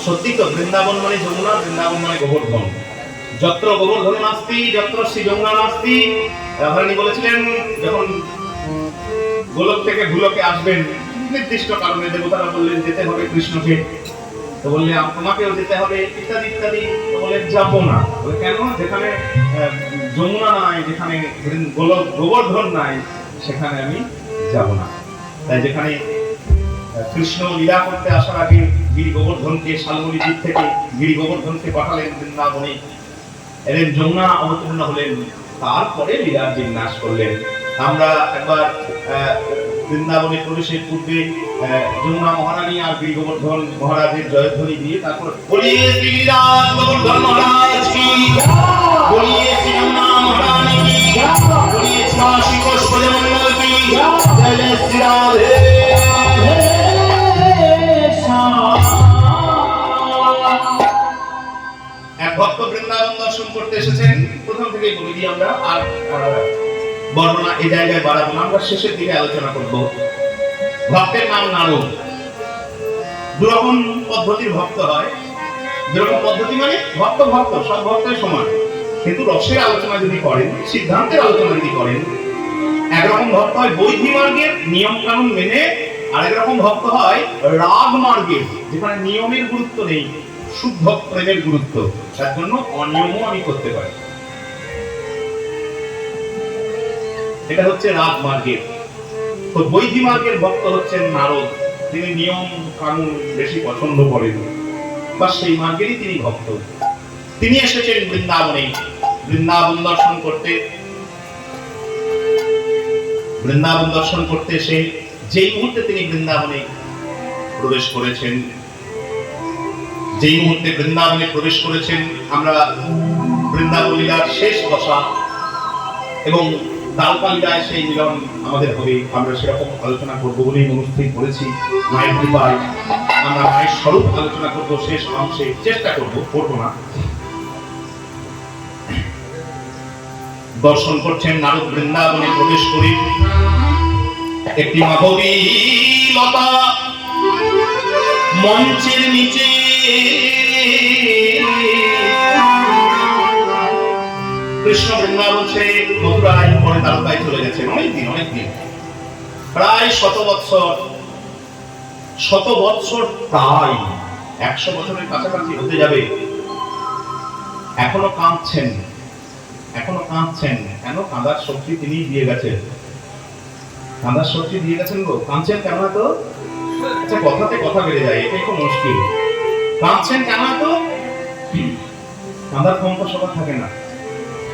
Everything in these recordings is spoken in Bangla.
সত্যি তো, বৃন্দাবন মানে যমুনা, বৃন্দাবন মানে গোবর্ধন। যত্র গোবর্ধন নাস্তি যত্র শ্রী যমুনা নাস্তি। রাধারানী বলেছিলেন যখন গোলক থেকে ভূলোকে আসবেন নির্দিষ্ট কারণে, দেবতারা বললেন যেতে হবে কৃষ্ণকে, তো বললে তোমাকেও যেতে হবে ইত্যাদি ইত্যাদি। তো বলে যাবো না। বলে কেন? যেখানে যমুনা নাই, যেখানে গোবর্ধন নাই, সেখানে আমি যাব না। তাই যেখানে কৃষ্ণ লীলা করতে আসার আগে গিরি গোবর্ধনকে, শালমণি দ্বীপ থেকে গিরি গোবর্ধনকে পাঠালেন বৃন্দাবনে, এলেন যমুনা অবতীর্ণ হলেন, তারপরে লীলার বিন্যাস করলেন। আমরা একবার বৃন্দাবনে প্রবেশের পূর্বে যমুনা মহারানী আর গিরি গোবর্ধন মহারাজের জয়ধ্বনি দিয়ে তারপর বলিয়ে শ্রী গিরিরাজ গোবর্ধন মহারাজ কি, বলিয়ে শ্রী যমুনা মহারানী কি, বলিয়ে শ্রী কোষ প্রজমণ্ডল কি, জয় জয় শ্রী রাধে। এক ভক্ত বৃন্দাবন দর্শন করতে এসেছেন, প্রথম থেকেই বলে দিই আমরা, আর বর্ণনা এই জায়গায় বাড়াবো না, আমরা শেষের দিকে আলোচনা করব। ভক্তের নাম নারদ। দুরকম পদ্ধতির ভক্ত হয়। দুরকম পদ্ধতি মানে ভক্ত ভক্ত সব ভক্তের সমান, কিন্তু রসের আলোচনা যদি করেন, সিদ্ধান্তের আলোচনা যদি করেন, একরকম ভক্ত হয় বৈধি মার্গের নিয়ম কানুন মেনে, আর একরকম ভক্ত হয় রাগ মার্গের, যেখানে নিয়মের গুরুত্ব নেই, শুদ্ধ প্রেমের গুরুত্ব, তার জন্য অনিয়মও আমি করতে পারি। এটা হচ্ছে রাগ মার্গের। তো বৈধি মার্গের ভক্ত হচ্ছেন নারদ। তিনি নিয়ম কানুন বেশি পছন্দ করেন, বা সেই মার্গেরই তিনি ভক্ত। তিনি এসেছেন বৃন্দাবনে বৃন্দাবন দর্শন করতে। বৃন্দাবন দর্শন করতে এসে যেই মুহূর্তে তিনি বৃন্দাবনে প্রবেশ করেছেন, যেই মুহূর্তে বৃন্দাবনে প্রবেশ করেছেন, আমরা বৃন্দাবন লীলার শেষ দশা এবং দ্বারকা লীলায় সেই মিলন আমাদের হবে। আমরা সেরকম আলোচনা করবো বলেই মনস্থির করেছি। মায়ের কৃপায় আমরা মায়ের স্বরূপ আলোচনা করবো শেষ অংশে, চেষ্টা করবো, করবো না। দর্শন করছেন নারদ বৃন্দাবনে প্রবেশ করে। একটি মাধবী লতা মঞ্চের নিচে কৃষ্ণ বৃন্দাবন ছেড়ে মথুরায় পরে দ্বারকায় চলে গেছেন অনেকদিন, প্রায় 100 বৎসর, 100 বৎসর, প্রায় 100 বছরের কাছাকাছি হতে যাবে। এখনো কাঁদছেন, এখনো কাঁদছেন। কেন? কাঁদার শক্তি তিনি দিয়ে গেছেন, কাঁদার শক্তি দিয়ে গেছেন গো। কাঁদছেন কেন? তো আচ্ছা, কথাতে কথা বেড়ে যায়, এটাই খুব মুশকিল। কাঁদছেন কেন? তো কাঁদার ক্ষমতা সবার থাকে না,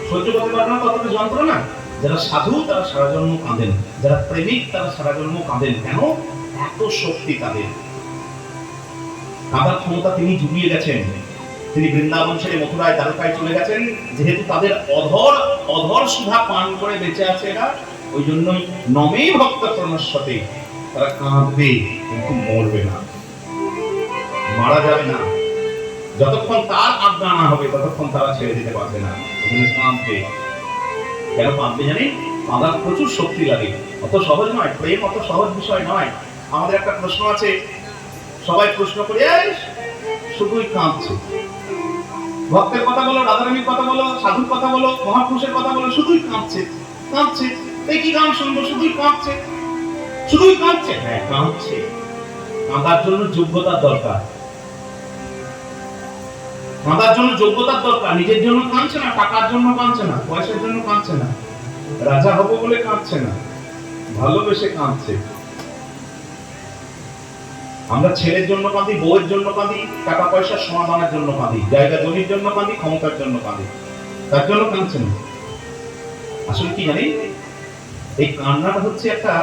সহ্য করতে পারে না ততটা যন্ত্রণা। যারা সাধু তারা সারা জন্ম কাঁদেন, যারা প্রেমিক তারা সারা জন্ম কাঁদেন। কেন? এত শক্তি তাদের। কাঁদার ক্ষমতা তিনি জুগিয়ে গেছেন। তিনি বৃন্দাবন ছেড়ে মথুরায় দ্বারকায় চলে গেছেন। যেহেতু তাদের অধর সুধা পান করে বেঁচে আছে এরা, ওই জন্যই নমে ভক্ত প্রণশ্যতে, তারা কাঁদবে কিন্তু মরবে না, মারা যাবে না। যতক্ষণ তার আজ্ঞা না হবে ততক্ষণ তারা ছেড়ে দিতে পারবে না। কাঁদবে। কেন কাঁদবে জানি? কাঁদার প্রচুর শক্তি লাগে, অত সহজ নয়। প্রেম অত সহজ বিষয় নয়। আমাদের একটা প্রশ্ন আছে, সবাই প্রশ্ন করে শুধুই কাঁদছে। ভক্তের কথা বলো, রাধারানীর কথা বলো, সাধুর কথা বলো, মহাপুরুষের কথা বলো, শুধুই কাঁদছে কাঁদছে। এই কি গান শুনবো? শুধুই কাঁদছে, শুধুই কাঁদছে। হ্যাঁ, কাঁদছে। কাঁদার জন্য যোগ্যতার দরকার, কাঁদার জন্য যোগ্যতার দরকার। নিজের জন্য কাঁদছে না, টাকার জন্য কাঁদছে না, পয়সার জন্য কাঁদছে না, রাজা হবো বলে কাঁদছে না, ভালোবেসে কাঁদছে। আমরা ছেলের জন্য কাঁদি, বউয়ের জন্য কাঁদি, টাকা পয়সার সমাধানের জন্য কাঁদি, জায়গা জমির জন্য কাঁদি, ক্ষমতার জন্য কাঁদি, তার জন্য কাঁদছে না। আসলে কি জানি, এই কান্নাটা হচ্ছে একটা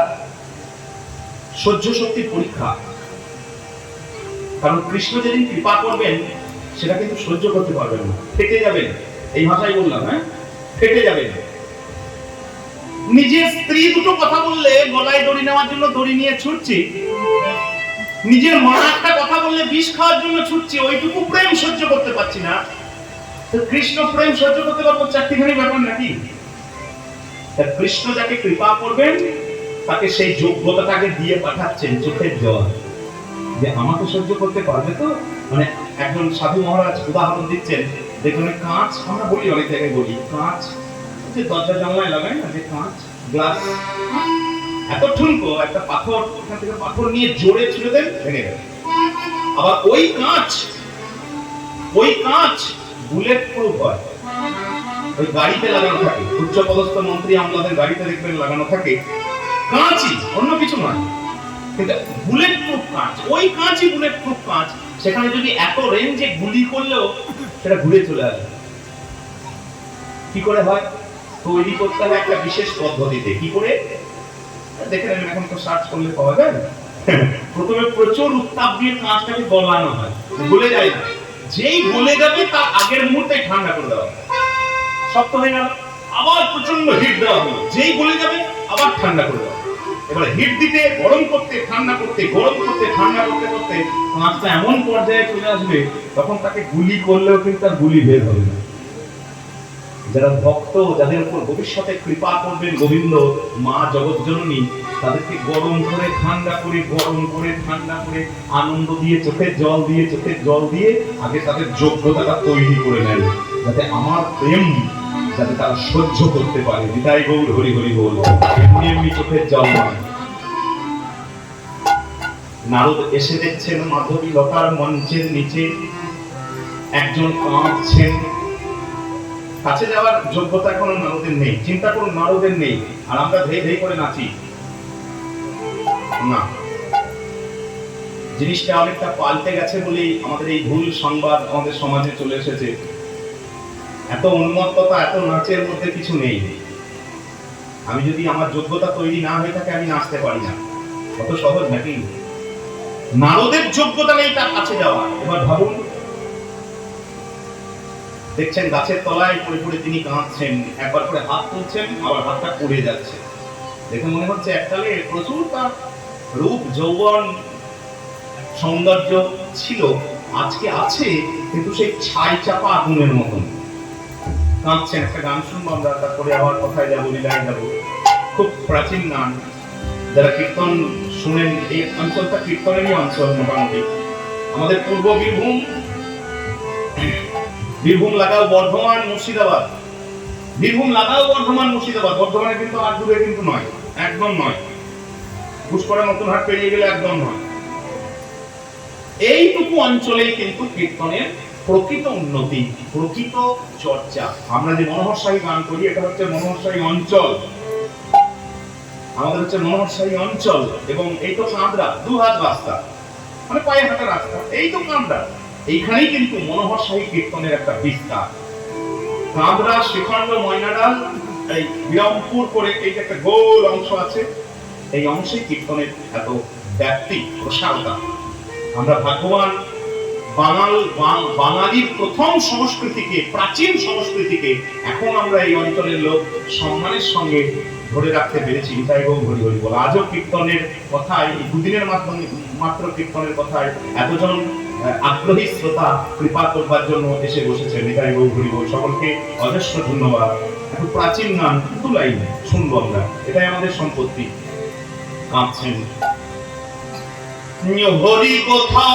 সহ্য শক্তির পরীক্ষা। কারণ কৃষ্ণ যেদিন কৃপা করবেন সেটা কিন্তু সহ্য করতে পারবেন না, ফেটে যাবেন। এই ভাষায় বললাম, হ্যাঁ, ফেটে যাবেন। নিজের স্ত্রী দুটো কথা বললে গলায় দড়ি নেওয়ার জন্য দড়ি নিয়ে ছুটছি, নিজের মা একটা কথা বললে বিষ খাওয়ার জন্য ছুটছি, ওইটুকু প্রেম সহ্য করতে পারছি না। তো কৃষ্ণ প্রেম সহ্য করতে পারবো? চারটিখানি ব্যাপার নাকি? কৃষ্ণ যাকে কৃপা করবেন তাকে সেই যোগ্যতাটাকে দিয়ে পাঠাচ্ছেন চোখের জল, যে আমাকে সহ্য করতে পারবে তো। মানে একজন সাধু মহারাজ উদাহরণ দিচ্ছেন, দেখুন কাঁচ, আমরা বলি অনেক জায়গায় বলি কাঁচ, যে দরজা জানলায় লাগায় না যে কাঁচ গ্লাস, এত ঠুনকো একটা পাথর, এখান থেকে পাথর নিয়ে জোরে ছুঁড়ে দেন, ভেঙে গেল। আবার ওই কাঁচ বুলেট প্রুফ হয়, ওই গাড়িতে লাগানো থাকে, উচ্চ পদস্থ মন্ত্রী আমলাদের গাড়িতে দেখবেন লাগানো থাকে কাঁচই, অন্য কিছু নয়, কিন্তু বুলেট প্রুফ কাঁচ, ওই কাঁচই বুলেট প্রুফ কাঁচ, সেখানে যদি এত রেঞ্জে গুলি করলেও সেটা ঘুরে চলে আসবে। কি করে হয়? তৈরি করতে হয় একটা বিশেষ পদ্ধতিতে। কি করে দেখে নেবেন, এখন তো সার্চ করলে পাওয়া যায় না। প্রথমে প্রচুর উত্তাপ দিয়ে কাঁচটাকে গলানো হয়, গলে যায় না, যেই গলে যাবে তার আগের মুহূর্তে ঠান্ডা করে দেওয়া হয়, শক্ত হয়ে গেল, আবার প্রচন্ড হিট দেওয়া হলো, যেই গলে যাবে আবার ঠান্ডা করে দেওয়া। এবারে হিট দিতে, গরম করতে, ঠান্ডা করতে, গরম করতে, ঠান্ডা করতে করতে কাঁচটা এমন পর্যায়ে চলে আসবে তখন তাকে গুলি করলেও কিন্তু তার গুলি বের হবে না। যারা ভক্ত, যাদের উপর ভবিষ্যতে কৃপা করবেন গোবিন্দ, মা জগৎজননী, তাদেরকে গরম করে ঠান্ডা করে, গরম করে ঠান্ডা করে, আনন্দ দিয়ে, চোখের জল দিয়ে আগে তাদের যোগ্যতাটা তৈরি করে নেন, যাতে আমার প্রেম যাতে তারা সহ্য করতে পারে। বিদায় গৌর হরি হরি বল। এমনি চোখের জল নয়। নারদ এসে দেখছেন মাধবী লতার মঞ্চের নিচে একজন কাঁদছেন, কাছে যাওয়ার যোগ্যতা কোনো নারদের নেই, চিন্তা করুন নারদের নেই, আর আমরা ধেই ধেই করে নাচি না। জিনিসটা অনেকটা পাল্টে গেছে বলেই আমাদের এই ভুল সংবাদ আমাদের সমাজে চলে এসেছে। এত উন্মত্ততা, এত নাচের মধ্যে কিছু নেই। আমি যদি আমার যোগ্যতা তৈরি না হয়ে থাকে আমি নাচতে পারি না, কত সহজ নাকি? নারদের যোগ্যতা নেই তার কাছে যাওয়া। এবার ভাবুন, দেখছেন গাছের তলায় পড়ে পড়ে তিনি কাঁদছেন, একবার করে হাত তুলছেন, আবার হাতটা পড়ে যাচ্ছে, দেখে মনে হচ্ছে এককালে প্রচুর তার রূপ যৌবন সৌন্দর্য ছিল, আজকে আছে কিন্তু সেই ছাই চাপা আগুনের মতন কাঁদছেন। একটা গান শুনবো আমরা, তারপরে আবার কোথায় যাবো, লীলায় যাবো, খুব প্রাচীন গান। যারা কীর্তন শুনেন, এই অঞ্চলটা কীর্তনেরই অঞ্চল মোটামুটি। আমাদের পূর্ব বীরভূম লাগাও বর্ধমান, মুর্শিদাবাদ, বীরভূম লাগাও বর্ধমান, মুর্শিদাবাদ, বর্ধমানে কিন্তু আর দূরে কিন্তু নয়, একদম নয়, পুষ্করা নতুন হাট পেরিয়ে গেলে একদম নয়। এইটুকু অঞ্চলেই কিন্তু কীর্তনের প্রকৃত উন্নতি, প্রকৃত চর্চা। আমরা যে মনোহরশাহী গান করি, এটা হচ্ছে মনোহরশাহী অঞ্চল, আমাদের হচ্ছে মনোহরশাহী অঞ্চল। এবং এই তো কাঁদরা, 2 হাত রাস্তা, মানে পায়ে হাঁটা রাস্তা, এই তো কাঁদরা, এইখানেই কিন্তু মনোহরশাহী কীর্তনের একটা বিস্তার। কাঁদরা, শ্রীখণ্ড, ময়নাডাল, এই বিরামপুর করে এই যে একটা গোল অংশ আছে, এই অংশে কীর্তনের এত ব্যাপ্তি, প্রসারতা। আমরা ভাগ্যবান, বাঙালির প্রথম সংস্কৃতিকে, প্রাচীন সংস্কৃতিকে এখন আমরা এই অঞ্চলের লোক সম্মানের সঙ্গে ধরে রাখতে পেরেছি। তাই গো হরি হরি বল। আজও কীর্তনের কথায়, দুদিনের মাত্র কীর্তনের কথায় এতজন আগ্রহী শ্রোতা কৃপা করবার জন্য এসে বসেছে। নিতাই গো হরি বল। সকলকে অজস্র ধন্যবাদ। একটু প্রাচীন গান, 2 লাইন শুনবো আমরা, এটাই আমাদের সম্পত্তি। কাঁদছেন হরি কথা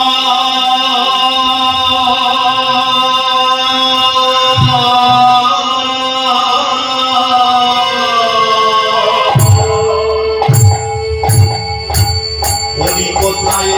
হরি কোথায়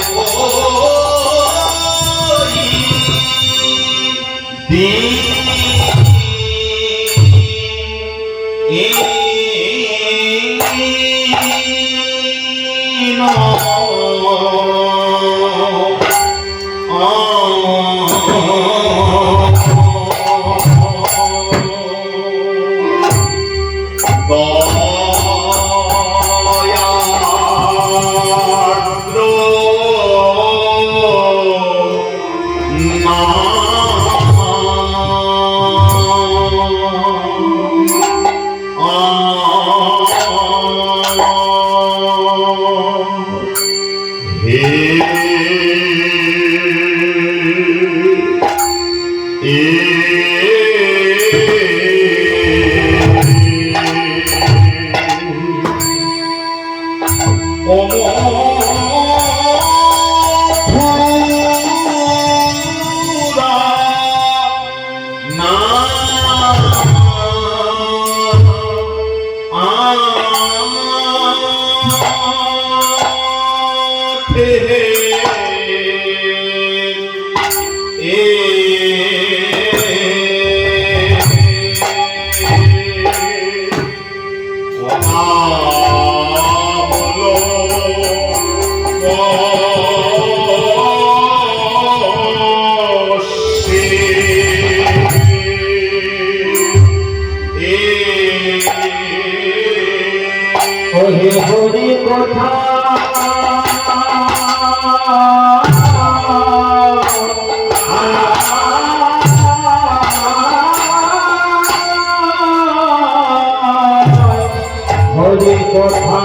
হরি কথা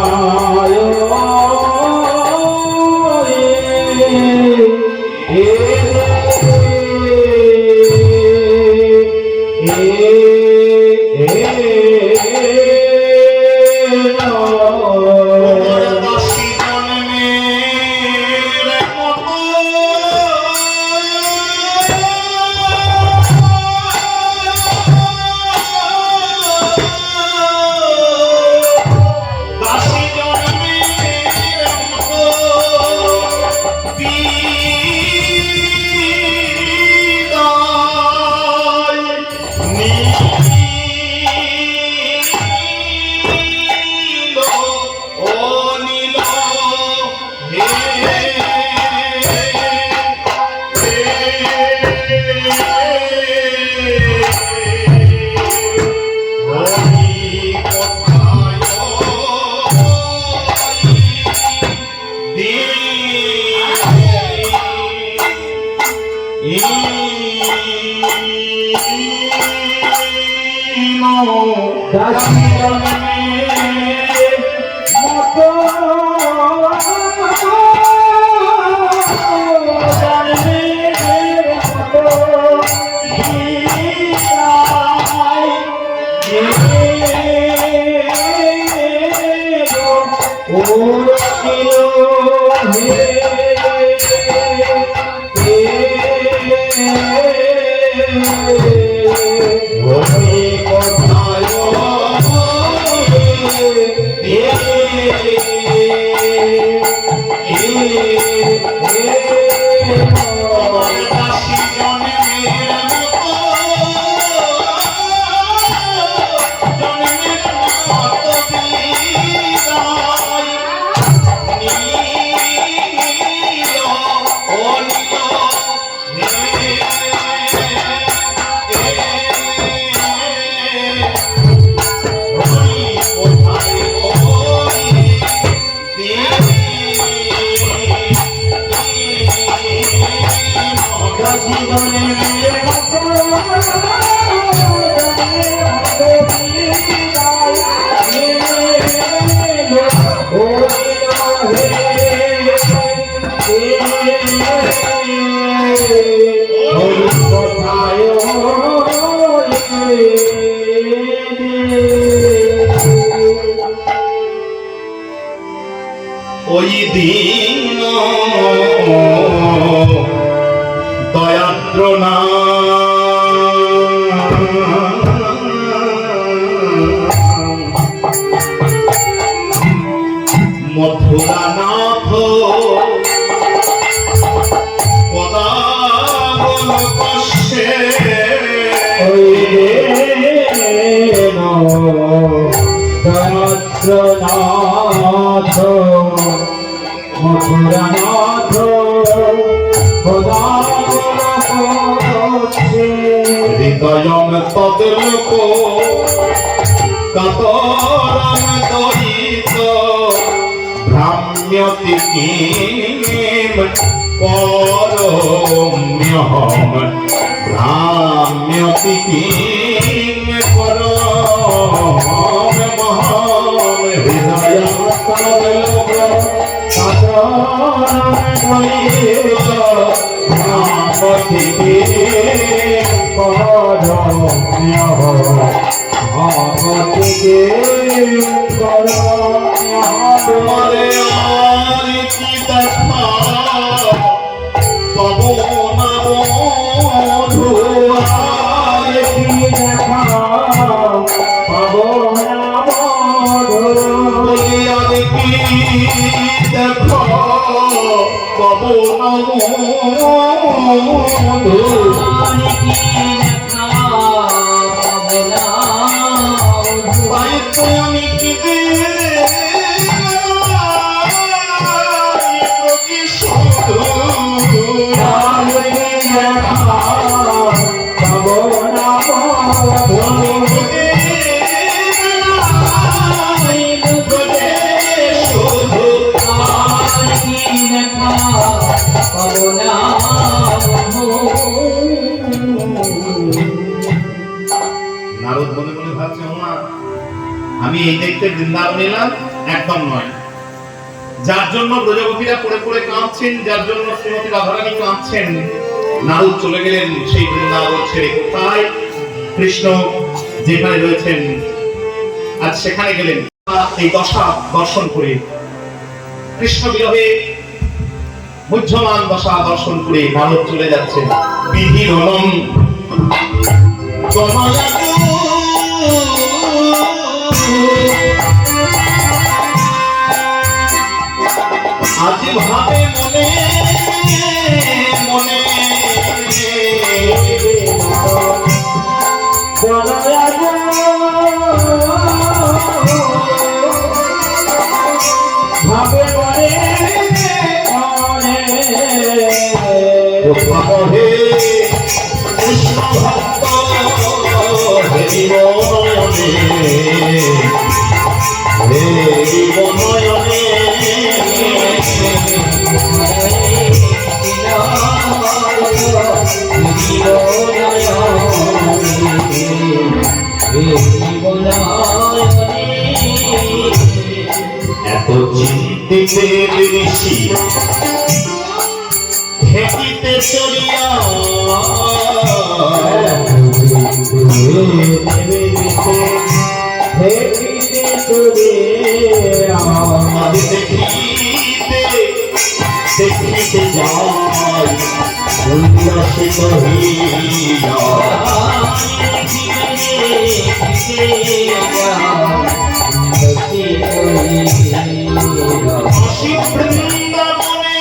হরি কথায় ওই দিন দয়াদ্র না মথুরানাথ পদাবল কষ্টে দয়াদ্রনাথ মথুরানাথ হৃদয়ম তদলোক কাতরম দয়িত ভ্রাম্যতি কিম করম্যহম ভ্রাম্যতি কিম করম মহম হৃদয়ম তদলোক কাতরম দয়িত ভ্রাম্যতি কিম তোমারে আর কি দেখা পাবো না বন্ধু আর কি দেখা পাবো না বন্ধু আর কি দেখা পাবো না তাই তো আমি কি নারদ মনে মনে ভাবছে ওমা আমি এই দেখতে বৃন্দাবন এলাম একদম নয়, যার জন্য ব্রজগোপীরা পড়ে পড়ে কাঁদছেন, যার জন্য শ্রীমতী রাধারানী কাঁদছেন, নারদ চলে গেলেন সেই বৃন্দাবন ছেড়ে। কোথায়? কৃষ্ণ যেখানে রয়েছেন আজ সেখানে গেলেন। এই দশা দর্শন করে কৃষ্ণ বিরহে মুহ্যমান দশা দর্শন করে নারদ চলে যাচ্ছেন। বিধি রমম আজ ভাবে মনে মনে ভাবে বলে হে কৃষ্ণ ভক্ত হে বনয়নে হে বনয়নে এত চিন্তিতে ঋষি হেঁটিতে চলিয়া দেখিতে দেখিতে যাই উল্লাসিত হইয়া বৃন্দাবনে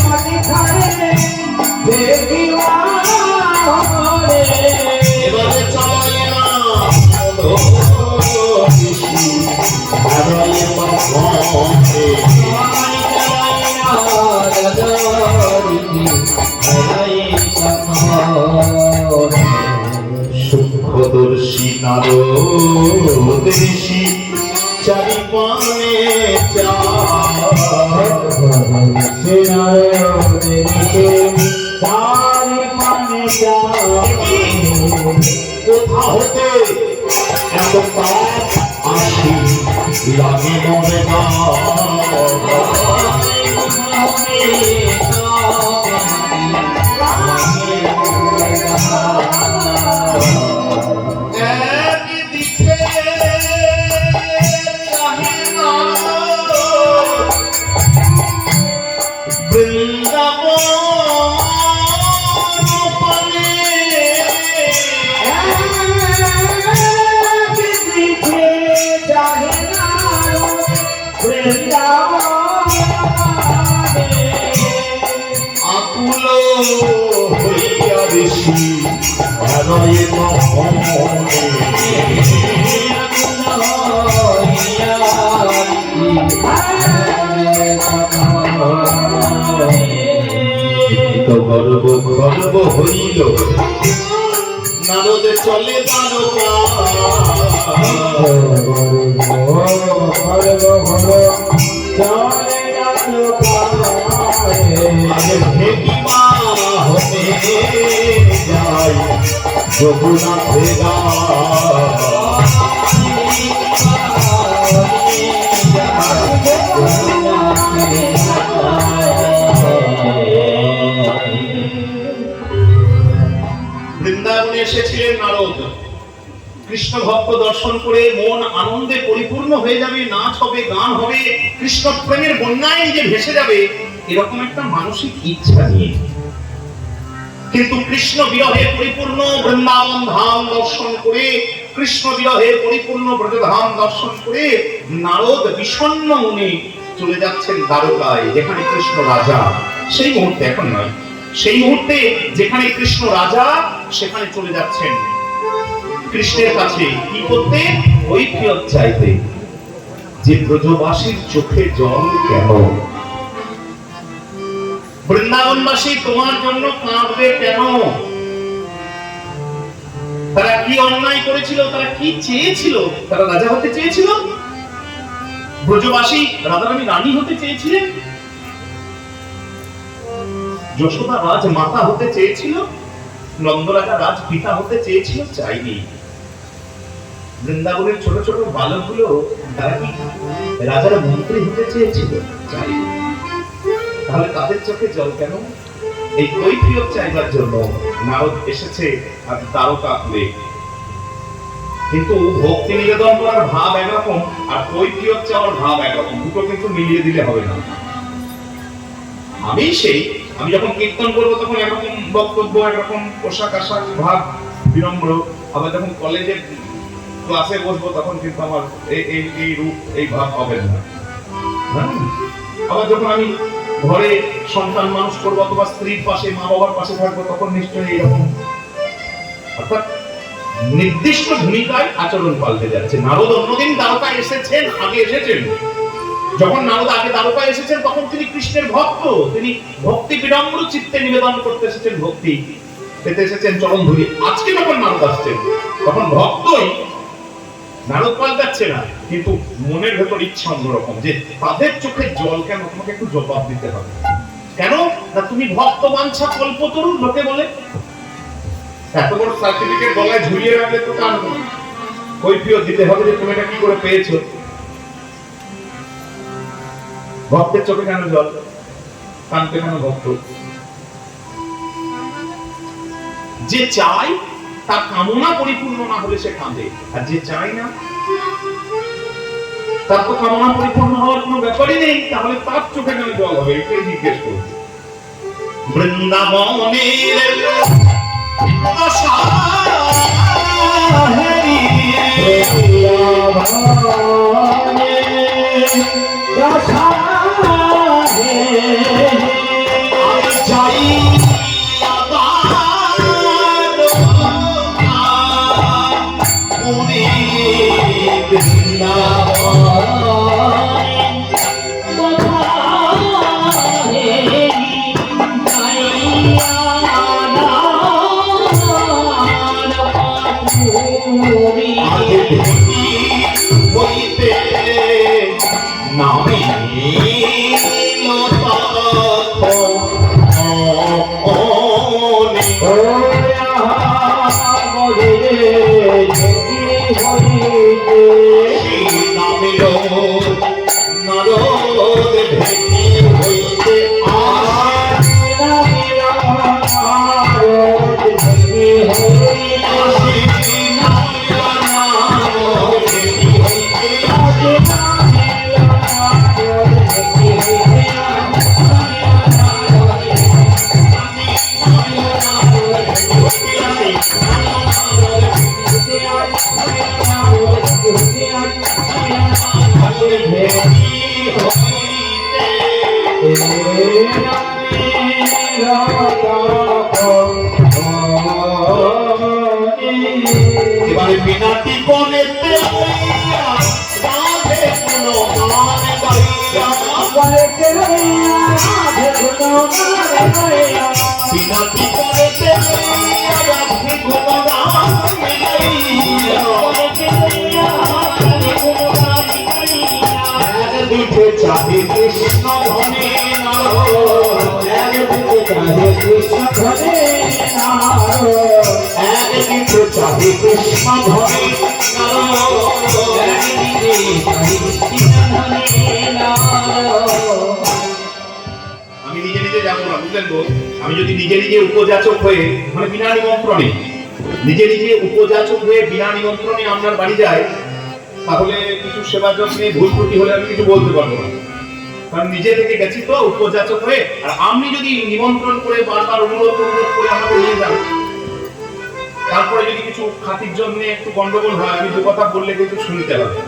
মাঝখানে হে এবারে চলে না সূক্ষ্মদর্শী নারদ ঋষি চারিপানে কোথা হতে এত তাপ আসি লাগে মনে না একদিকে চাহে না বৃন্দাবন পানে আকুল হইয়া ঋষি হৃদয়ে গর্ব গর্ব হইল নারদে চলে দ্বারকা ভেটিমা হতে যাই যমুনা ভেদা বৃন্দাবনে এসেছিলেন নারদ। কৃষ্ণ ভক্ত দর্শন করে মন আনন্দে পরিপূর্ণ হয়ে যাবে, নাচ হবে, গান হবে, কৃষ্ণ প্রেমের বন্যায় যে ভেসে যাবে, এরকম একটা মানসিক ইচ্ছা নিয়ে। কিন্তু কৃষ্ণ বিরহে পরিপূর্ণ বৃন্দাবন ধাম দর্শন করে কৃষ্ণ বিরহে পরিপূর্ণ ব্রজধাম দর্শন করে নারদ বিষণ্ণ মনে চলে যাচ্ছেন দ্বারকায়, যেখানে কৃষ্ণ রাজা। সেই মুহূর্তে, এখন নয়, সেই মুহূর্তে যেখানে কৃষ্ণ রাজা সেখানে চলে যাচ্ছেন কৃষ্ণের কাছে। কি করতে? কৈফিয়ত চাইতে, যে ব্রজবাসীর চোখে জল কেন, বৃন্দাবনবাসী তোমার জন্য কাঁদবে কেন, তারা কি অন্যায় করেছিল, তারা কি চেয়েছিল? তারা রাজা হতে চেয়েছিল, ব্রজবাসী রাধারানী রানী হতে চেয়েছিলেন, যশোদা রাজ মাতা হতে চেয়েছিল, নন্দরাজা রাজ পিতা হতে চেয়েছিল, চাইনি। বৃন্দাবনের ছোট ছোট বালকগুলো তারা কি রাজার মন্ত্রী হতে চেয়েছিল? চাইনি। তাহলে তাদের চোখে জল কেন? এই কৈফিয়ত চাইবার জন্য নারদ এসেছে আর দ্বারকাপুরে। কিন্তু ভক্তি নিবেদন করার ভাব একরকম আর কৈফিয়ত চাওয়ার ভাব একরকম, দুটো কিন্তু মিলিয়ে দিলে হবে না। আমি যখন কীর্তন করবো তখন একরকম বক্তব্য, একরকম পোশাক আশাক ভাব বিনম্র, আবার যখন কলেজে ক্লাসে বসবো তখন কিন্তু আমার এই রূপ, এই ভাব হবে না। আবার যখন আমি ঘরে সন্তান মানুষ করবো অথবা স্ত্রীর পাশে, মা বাবার পাশে থাকবো তখন নিশ্চয়ই এইরকম, অর্থাৎ নির্দিষ্ট ভূমিকায় আচরণ পাল্টে যাচ্ছে। নারদ অন্যদিন দ্বারকায় এসেছেন, আগে এসেছেন, যখন নারদ আগে দ্বারকায় এসেছেন তখন তিনি কৃষ্ণের ভক্ত, তিনি ভক্তি বিনম্র চিত্তে নিবেদন করতে এসেছেন, ভক্তি পেতে এসেছেন, চরণ ধুলি। আজকে যখন নারদ আসছেন তখন ভক্তই, নারদ পাল্টাচ্ছে না, কিন্তু মনের ভেতর ইচ্ছা অন্যরকম, যে তাদের চোখে জল কেন, তোমাকে একটু জবাব দিতে হবে। কেন না তুমি ভক্ত বাঞ্ছা কল্পতরু, লোকে বলে। এত বড় সার্টিফিকেট গলায় ঝুলিয়ে রাখলে তো কাঁদবো, কৈফিয়ত দিতে হবে যে তুমি এটা কি করে পেয়েছো। ভক্তের চোখে কেন জল, কাঁদবে কেন ভক্ত? যে চায় তার কামনা পরিপূর্ণ না হলে সে কাঁদে, আর যে চায় না তার তো কামনা পরিপূর্ণ হওয়ার কোনো ব্যাপারই নেই, তাহলে তার চোখে কেন জল হবে? এটাই জিজ্ঞেস করছি। বৃন্দাবনের দশা এবারে বিনাটি কোনেতে হইয়া রাধে কোনো গান গাইয়া, কোনেতে হইয়া রাধে কোনো গান গাইয়া, বিনাটি কোনেতে হইয়া রাধে কোনো গান গাইয়া, কোনেতে হইয়া রাধে কোনো গান গাইয়া, একদিকে চাহে কৃষ্ণ ধনে নারদ, একদিকে চাহে কৃষ্ণ ধনে নারদ, একদিকে চাহে কৃষ্ণ ধনে নারদ, একদিকে চাহে কৃষ্ণ ধনে নারদ। আমি নিজে নিজে যাবো না, বুঝলেন তো? আমি যদি নিজে নিজে উপযাচক হয়ে, মানে বিনা নিমন্ত্রণে, নিজে নিজে উপযাচক হয়ে বিনা নিমন্ত্রণে আপনার বাড়ি যায়, তাহলে কিছু সেবা যত্নে ভুল ত্রুটি হলে আমি কিছু বলতে পারবো না, কারণ নিজে থেকে গেছি তো উপযাচক হয়ে। আর আপনি যদি নিমন্ত্রণ করে বারবার অনুরোধ করে আমাকে নিয়ে যান, তারপরে যদি কিছু খাতির জন্য একটু গন্ডগোল হয়, আমি দু কথা বললে কিন্তু শুনতে হবে।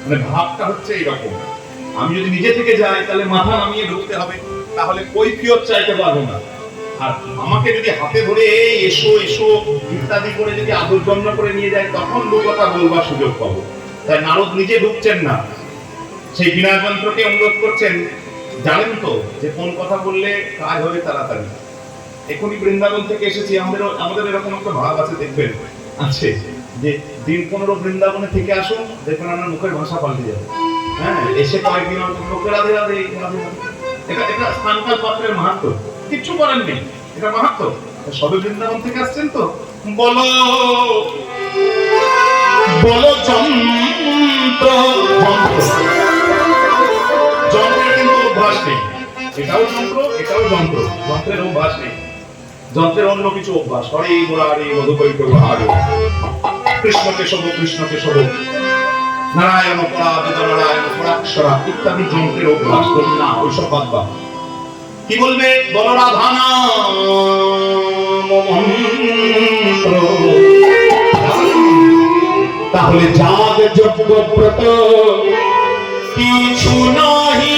মানে ভাবটা হচ্ছে এইরকম, আমি যদি নিজে থেকে যাই তাহলে মাথা নামিয়ে ঢুকতে হবে, তাহলে কৈফিয়ত চাইতে পারবো না। আর আমাকে যদি হাতে ধরে এই এসো এসো ইত্যাদি করে যদি আদর যত্ন করে নিয়ে যায়, তখন দু কথা বলবার সুযোগ পাবো। তাই নারদ নিজে ঢুকছেন না, সেই বিনা যন্ত্রকে অনুরোধ করছেন, জানেন তো যে কোন কথা বললে কাজ হবে তাড়াতাড়ি। এখনই বৃন্দাবন থেকে এসেছি, আমাদের এরকম একটা ভাব আছে, দেখবেন আছে যে দিন 15 বৃন্দাবনে থেকে আসুন, দেখবেন আপনার মুখের ভাষা পাল্টে যাবে। হ্যাঁ, এসে কয়েকদিন লোকে রাধে রাধে রাধে রাধে, এটা স্থানকাল পাত্রের মাহাত্ম্য, কিচ্ছু করেন নেই, এটা মাহাত্ম্য। সবে বৃন্দাবন থেকে আসছেন তো, বলো বলো যন্ত্র যন্ত্রের কিন্তু অভ্যাস নেই, এটাও যন্ত্র এটাও যন্ত্র, যন্ত্রের অভ্যাস নেই। যন্ত্রের অন্য কিছু অভ্যাস, হরে মুরারে মধুকৈট হারে, কৃষ্ণ কেশব নারায়ণ পরা বেদ নারায়ণ পরাক্ষরা ইত্যাদি যন্ত্রের অভ্যাস করি না, ওইসব বাদ দাও। কি বলবে, বল রাধা নাম মন্ত্র, তাহলে যাগ যজ্ঞ ব্রত কিছু নাহি।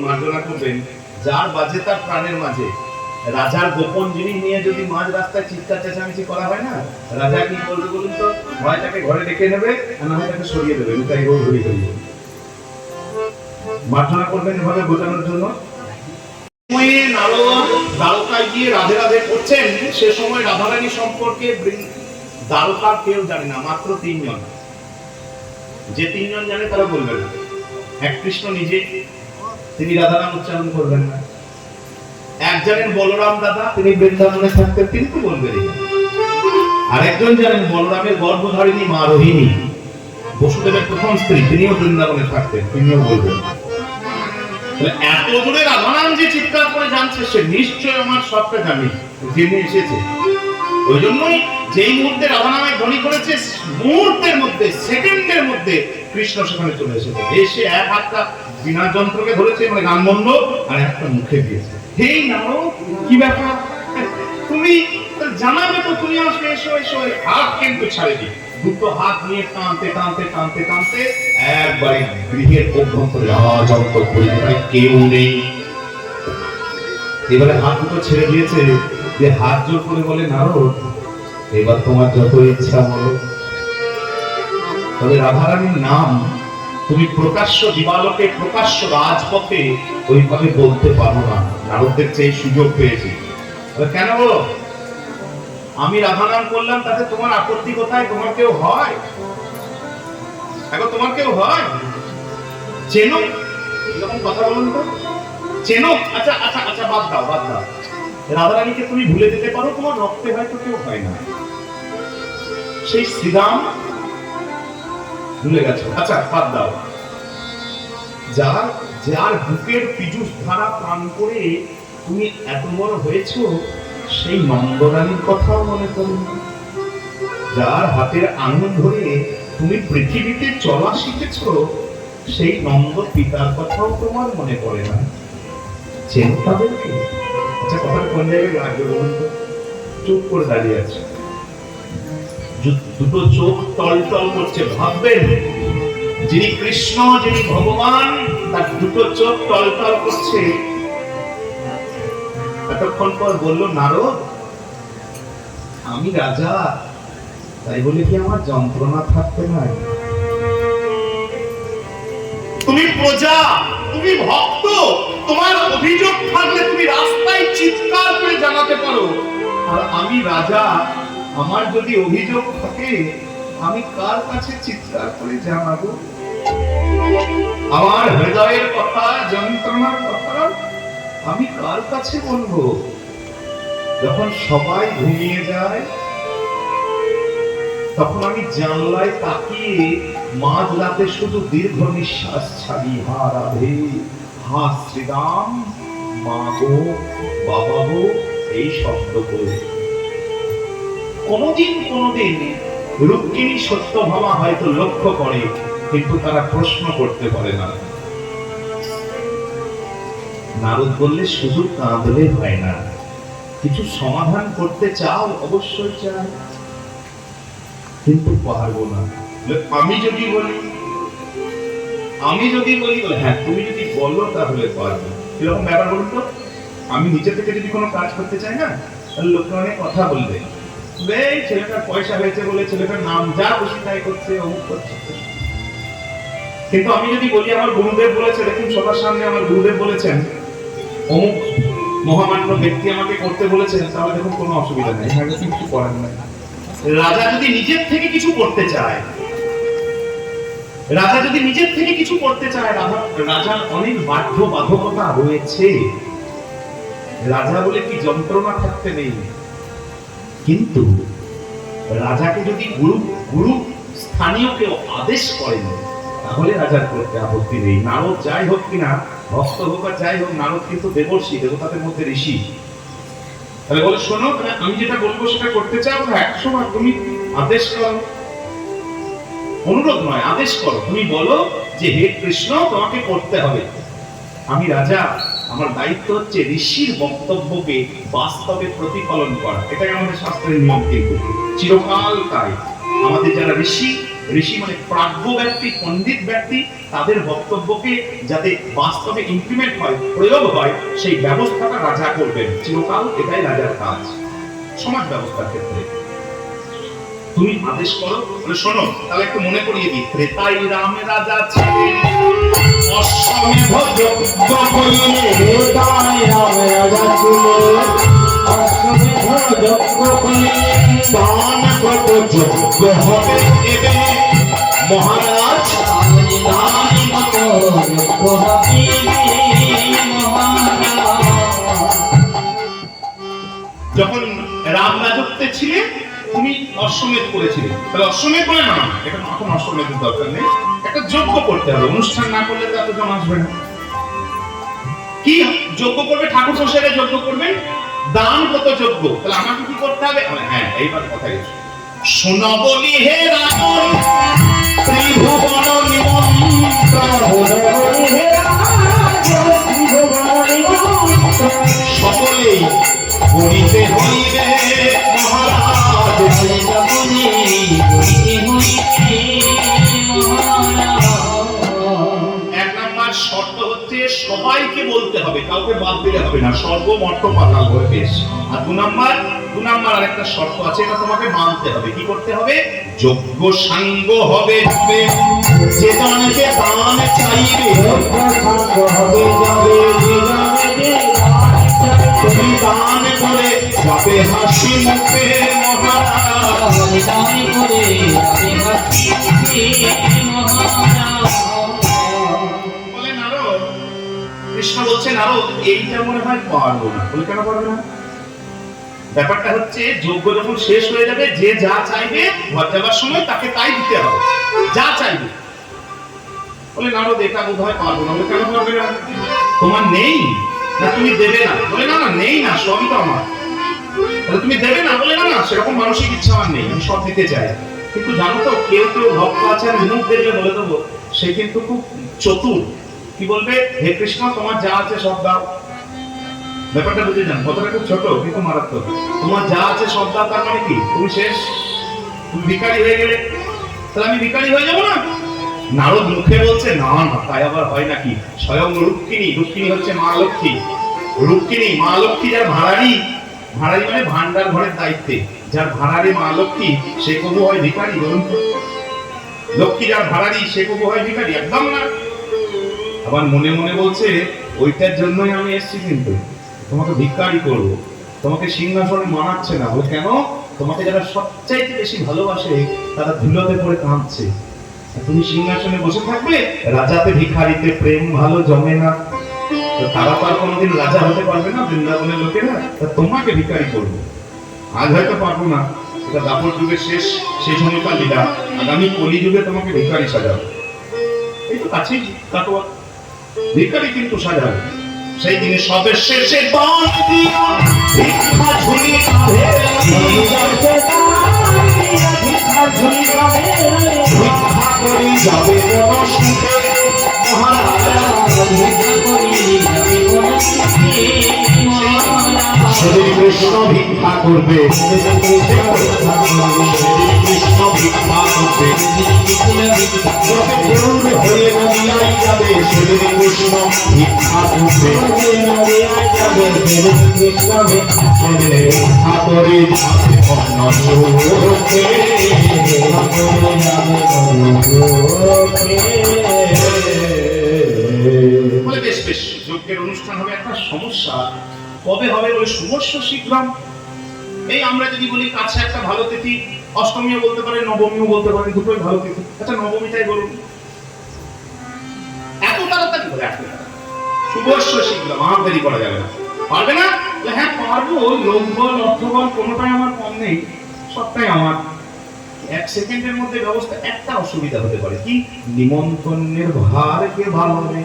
মার্জনা করবেন, যার বাজে তার প্রাণের মাঝে। রাজার গোপন জিনিস নিয়ে যদি মাঝ রাস্তায় চিৎকার চেঁচামেচি করা হয় না, রাজা কি করবে বলুন তো? হয় তাকে ঘরে ডেকে নেবে, না হয় তাকে সরিয়ে দেবে, তাই হোক ঘুরি করি। মার্জনা করবেন এভাবে বোঝানোর জন্য। নারদ দ্বারকায় গিয়ে রাধে রাধে করছেন, সে সময় রাধারানী সম্পর্কে দ্বারকার কেউ জানে না, মাত্র 3 জন। যে 3 জন জানে তারা বলবেন না। এক কৃষ্ণ নিজে, তিনি রাধা নাম উচ্চারণ করবেন না। এক জানেন বলরাম দাদা, তিনি বৃন্দাবনে থাকতেন, তিনি তো বলবেন। আর একজন জানেন বলরামের গর্ভধারিণী মা রোহিণী, বসুদেবের প্রথম স্ত্রী, তিনিও বৃন্দাবনে থাকতেন, তিনিও বলবেন। এত দূরে রাধা নাম যে চিৎকার করে জানছে, সে নিশ্চয় আমার সবটা জানে, জেনে এসেছে। ওই জন্যই যেই মুহূর্তে রাধা নামে ধ্বনি করেছে, মুহূর্তের মধ্যে, সেকেন্ডের মধ্যে কৃষ্ণ সেখানে চলে এসেছে। এসে এক হাতটা বিনা যন্ত্রকে ধরেছে, মানে গান বন্ধ, আর একটা মুখে দিয়েছে। হেই নারদ, কি ব্যাপার? তুমি জানাবে তো, তুমি আসবে, এসো এসো। হাত কিন্তু ছাড়ে দি, দুটো হাত নিয়ে টানতে টানতে টানতে টানতে একবারে গৃহের অভ্যন্তরে যন্ত্র করে, যেখানে কেউ নেই। এবারে হাত দুটো ছেড়ে দিয়েছে, যে হাত জোর করে বলে, নারদ এবার তোমার যত ইচ্ছা বলো। তবে রাধারানীর নাম তুমি প্রকাশ্য দিবালোকে, প্রকাশ্য রাজপথে ওইভাবে বলতে পারো না। নারদদের চেয়ে সুযোগ পেয়েছি। কেন বলো? আমি রাধা নাম করলাম, তাতে তোমার আপত্তি কোথায়? তোমার কেউ হয়? এখন তোমার কেউ হয়? চেনো? এরকম কথা বলুন তো, চেনো? আচ্ছা আচ্ছা আচ্ছা, বাদ দাও বাদ দাও। রাধারানীকে তুমি ভুলে যেতে পারো, তোমার রক্তে হয়তো কেউ হয় না। সেই শ্রীরাম ভুলে গেছো, আচ্ছা বাদ দাও। যার বুকের পীযুষ ধারা পান করে তুমি এত বড় হয়েছো, সেই নন্দরানীর কথাও মনে করো না, যার হাতের আঙুল ধরে তুমি পৃথিবীতে চলা শিখেছ, সেই নন্দ পিতার কথাও তোমার মনে পড়ে না। চেনো তাদেরকে? আচ্ছা, কথাটা কোন জায়গায় লাগবে বলুন তো? চুপ করে দাঁড়িয়ে আছে, দুটো চোখ টলটল করছে। ভাববেন, যিনি কৃষ্ণ, যিনি ভগবান, তার দুটো চোখ টলটল করছে। এতক্ষণ পর বলল, নারদ, আমি রাজা, তাই বলে কি আমার যন্ত্রণা থাকতে নাই? তুমি প্রজা, তুমি ভক্ত, তোমার অভিযোগ থাকলে তুমি রাস্তায় চিৎকার করে জানাতে পারো। আর আমি রাজা, আমার যদি অভিযোগ থাকে, আমি কার কাছে চিৎকার করে জানাবো? আমার হৃদয়ের কথা, যন্ত্রণার কথা আমি কার কাছে বলবো? যখন সবাই ঘুমিয়ে যায়, তখন আমি জানলায় তাকিয়ে মাঝ রাতে শুধু দীর্ঘ নিঃশ্বাস ছাড়ি, হা রাধে, হা শ্রীরাম, মা গো, বাবা গো, এই শব্দ বলে। কোনদিন রুক্মিণী সত্যভামা হয়তো লক্ষ্য করে, কিন্তু তারা প্রশ্ন করতে পারে না। নারদ বললে, শুধু কাঁদলে হয় না, কিছু সমাধান করতে চাও? অবশ্যই চাই, কিন্তু পারবো না। আমি যদি বলি, হ্যাঁ, তুমি যদি বলো তাহলে পারবো। এরকম ব্যাপার বলুন তো। আমি নিজে থেকে যদি কোনো কাজ করতে চাই না, তাহলে লোকে অনেক কথা বলবে, ছেলেটার পয়সা হয়েছে বলে ছেলেটার নাম যা খুশি তাই করছে, অমুক করছে। কিন্তু আমি যদি বলি, আমার গুরুদেব বলেছে, দেখুন সবার সামনে আমার গুরুদেব বলেছেন, অমুক মহামান্য ব্যক্তি আমাকে করতে বলেছেন, তাহলে দেখুন কোনো অসুবিধা নেই, কিছু করার নাই। রাজা যদি নিজের থেকে কিছু করতে চায়, রাজার অনেক বাধ্যবাধকতা রয়েছে। রাজা বলে কি যন্ত্রণা থাকতে নেই, কিন্তু রাজাকে যদি গুরু স্থানীয় কেউ আদেশ করেন, তাহলে রাজার করতে আপত্তি নেই। নারদ যাই হোক কিনা, ভক্ত হোক আর যাই হোক, নারদ কিন্তু দেবর্ষি, দেবতাদের মধ্যে ঋষি। তাহলে বলে, শোনো, আমি যেটা বলবো সেটা করতে চাও, 100 বার তুমি আদেশ করো, অনুরোধ নয়, আদেশ করো। তুমি বলো যে, হে কৃষ্ণ, তোমাকে করতে হবে। আমি রাজা, আমার দায়িত্ব হচ্ছে ঋষির বক্তব্যকে বাস্তবে প্রতিফলন করা। এটাই আমাদের শাস্ত্রের নিয়ম, কিন্তু চিরকাল তাই। আমাদের যারা ঋষি মানে প্রাজ্ঞ ব্যক্তি, পণ্ডিত ব্যক্তি, তাদের বক্তব্যকে যাতে বাস্তবে ইমপ্লিমেন্ট হয়, প্রয়োগ হয়, সেই ব্যবস্থাটা রাজা করবেন চিরকাল। এটাই রাজার কাজ সমাজ ব্যবস্থার ক্ষেত্রে। তুমি আদেশ করো। বলে, শোনো, তাহলে একটু মনে করিয়ে দিই। ত্রেতাই রামে রাজা ছিলেন, অশ্বমেধ যজ্ঞ করিলে, ত্রেতায় রামে রাজা ছিলেন, অশ্বমেধ যজ্ঞ করিলে, দান কত যজ্ঞ হবে এবে, মহারাজ দান কত যজ্ঞ হবে মহারাজ। যখন রাম রাজত্বে ছিলেন, তুমি অশ্বমেধ করেছিলে, তাহলে অশ্বমেধ করে না, এটা এখন অশ্বমেধের দরকার নেই, একটা যজ্ঞ করতে হবে। অনুষ্ঠান না করলে তো এতজন আসবে না। কি যজ্ঞ করবে? ঠাকুর শ্বশুরে যজ্ঞ করবেন, দান কত যজ্ঞ, তাহলে আমাকে কি করতে হবে? হ্যাঁ, এইবার কথা গেছে। শোনা বলি হে রাজন, ত্রিভুবন সকলেই করিতে হইবে মহারাজ। এক নাম্বার শর্ত হচ্ছে, সবাইকে বলতে হবে, কাউকে বাদ দিলে হবে না, স্বর্গ মর্ত পাতাল হয়ে বেশ। আর দু নাম্বার আরেকটা শর্ত আছে, এটা তোমাকে মানতে হবে। কি করতে হবে? যোগ্য সাঙ্গ হবে, যে জনকে দান চাইবে, তুমি দান করে যাবে হাসি মুখে মহারাজ। বলে নারদ, কৃষ্ণ বলছে, নারদ, এইটা মনে হয় পারবো না। বলে, কেন পারবে না? ব্যাপারটা হচ্ছে, যজ্ঞ যখন শেষ হয়ে যাবে, যে যা চাইবে ঘর যাবার সময় তাকে তাই দিতে হবে, যা চাইবে। বলে, নারদ, এটা বোধ হয় পারবো না। বলে, কেন পারবে না? তোমার নেই? না তুমি দেবে না বলে না, না নেই না, সবই তো আমার। তাহলে তুমি দেবে না বলে না, সেরকম মানসিক ইচ্ছা আমার নেই, আমি সব দিতে চাই। কিন্তু জানো তো কেউ কেউ ভক্ত আছে, আমি মুখ দেখলে বলে দেবো, সে কিন্তু খুব চতুর। কি বলবে, হে কৃষ্ণ তোমার যা আছে সব দাও। ব্যাপারটা বুঝে যান, কথাটা খুব ছোট কিন্তু মারাত্মক। তোমার যা আছে সব দাও, তার মানে কি তুমি শেষ, তুমি ভিখারি হয়ে গেলে। তাহলে আমি ভিখারি হয়ে যাবো না? নারদ মুখে বলছে না না, তাই আবার হয় নাকি? স্বয়ং রুক্মিণী, রুক্মিণী হচ্ছে মা লক্ষ্মী, রুক্মিণী মা লক্ষ্মী যার ভাড়ারি, ভাড়ারি মানে ভান্ডার ঘরের দায়িত্বে, যার ভাড়ারি মা লক্ষ্মী সে কবু হয় ভিখারি? বলুন তো, লক্ষ্মী যার ভাড়ারি সে কবু হয় ভিখারি? একদম না। আবার মনে মনে বলছে ওইটার জন্যই আমি এসেছি, কিন্তু তোমাকে ভিক্ষারি করবো, তোমাকে সিংহাসনে মানাচ্ছে না। বলে কেন? তোমাকে যারা সবচাইতে বেশি ভালোবাসে তারা ধুলোতে পড়ে কাঁদছে, তুমি সিংহাসনে বসে থাকবে। রাজাতে ভিখারিতে প্রেম ভালো জমে না, তো তারা তো আর কোনোদিন রাজা হতে পারবে না বৃন্দাবনের লোকেরা, তা তোমাকে ভিখারি করবো। আজ হয়তো পারবো না, এটা দাপর যুগের শেষ সময়কার লীলা, আগামী কলি যুগে তোমাকে ভিখারি সাজাবো। এই তো কাছেই কাটোয়া, ভিখারি কিন্তু সাজাবে। সেই দিনে সবের শেষে দান দিয়া ভিক্ষা ঝুলি কাঁধে, ভিক্ষা ঝুলি কাঁধে, ভিক্ষা করি যাবে কোন সুখে, শ্রী কৃষ্ণ ভিক্ষা করবে, শ্রী কৃষ্ণ ভিক্ষা করবে, হয়ে নদিয়ায় যাবে, শ্রী কৃষ্ণ ভিক্ষা করবে, ভিক্ষা করে বলে বেশ বেশ যজ্ঞের অনুষ্ঠান হবে। একটা সমস্যা, কবে হবে বলে শুভস্য শীঘ্রম। এই আমরা যদি বলি কাছে একটা ভালো তিথি, অষ্টমীও বলতে পারে, নবমীও বলতে পারে, দুটোই ভালো তিথি। আচ্ছা নবমীটাই বলুন, এত তাড়াতাড়ি বলে এত শুভস্য শীঘ্রম, আমার দেরি করা যাবে না। পারবে না? হ্যাঁ পারবো, লোকবল অর্থবল কোনোটাই আমার কম নেই, সবটাই আমার। এক সেকেন্ডের মধ্যে ব্যবস্থা। একটা অসুবিধা হতে পারে, কি? নিমন্ত্রণের ভার কে ভালোবে,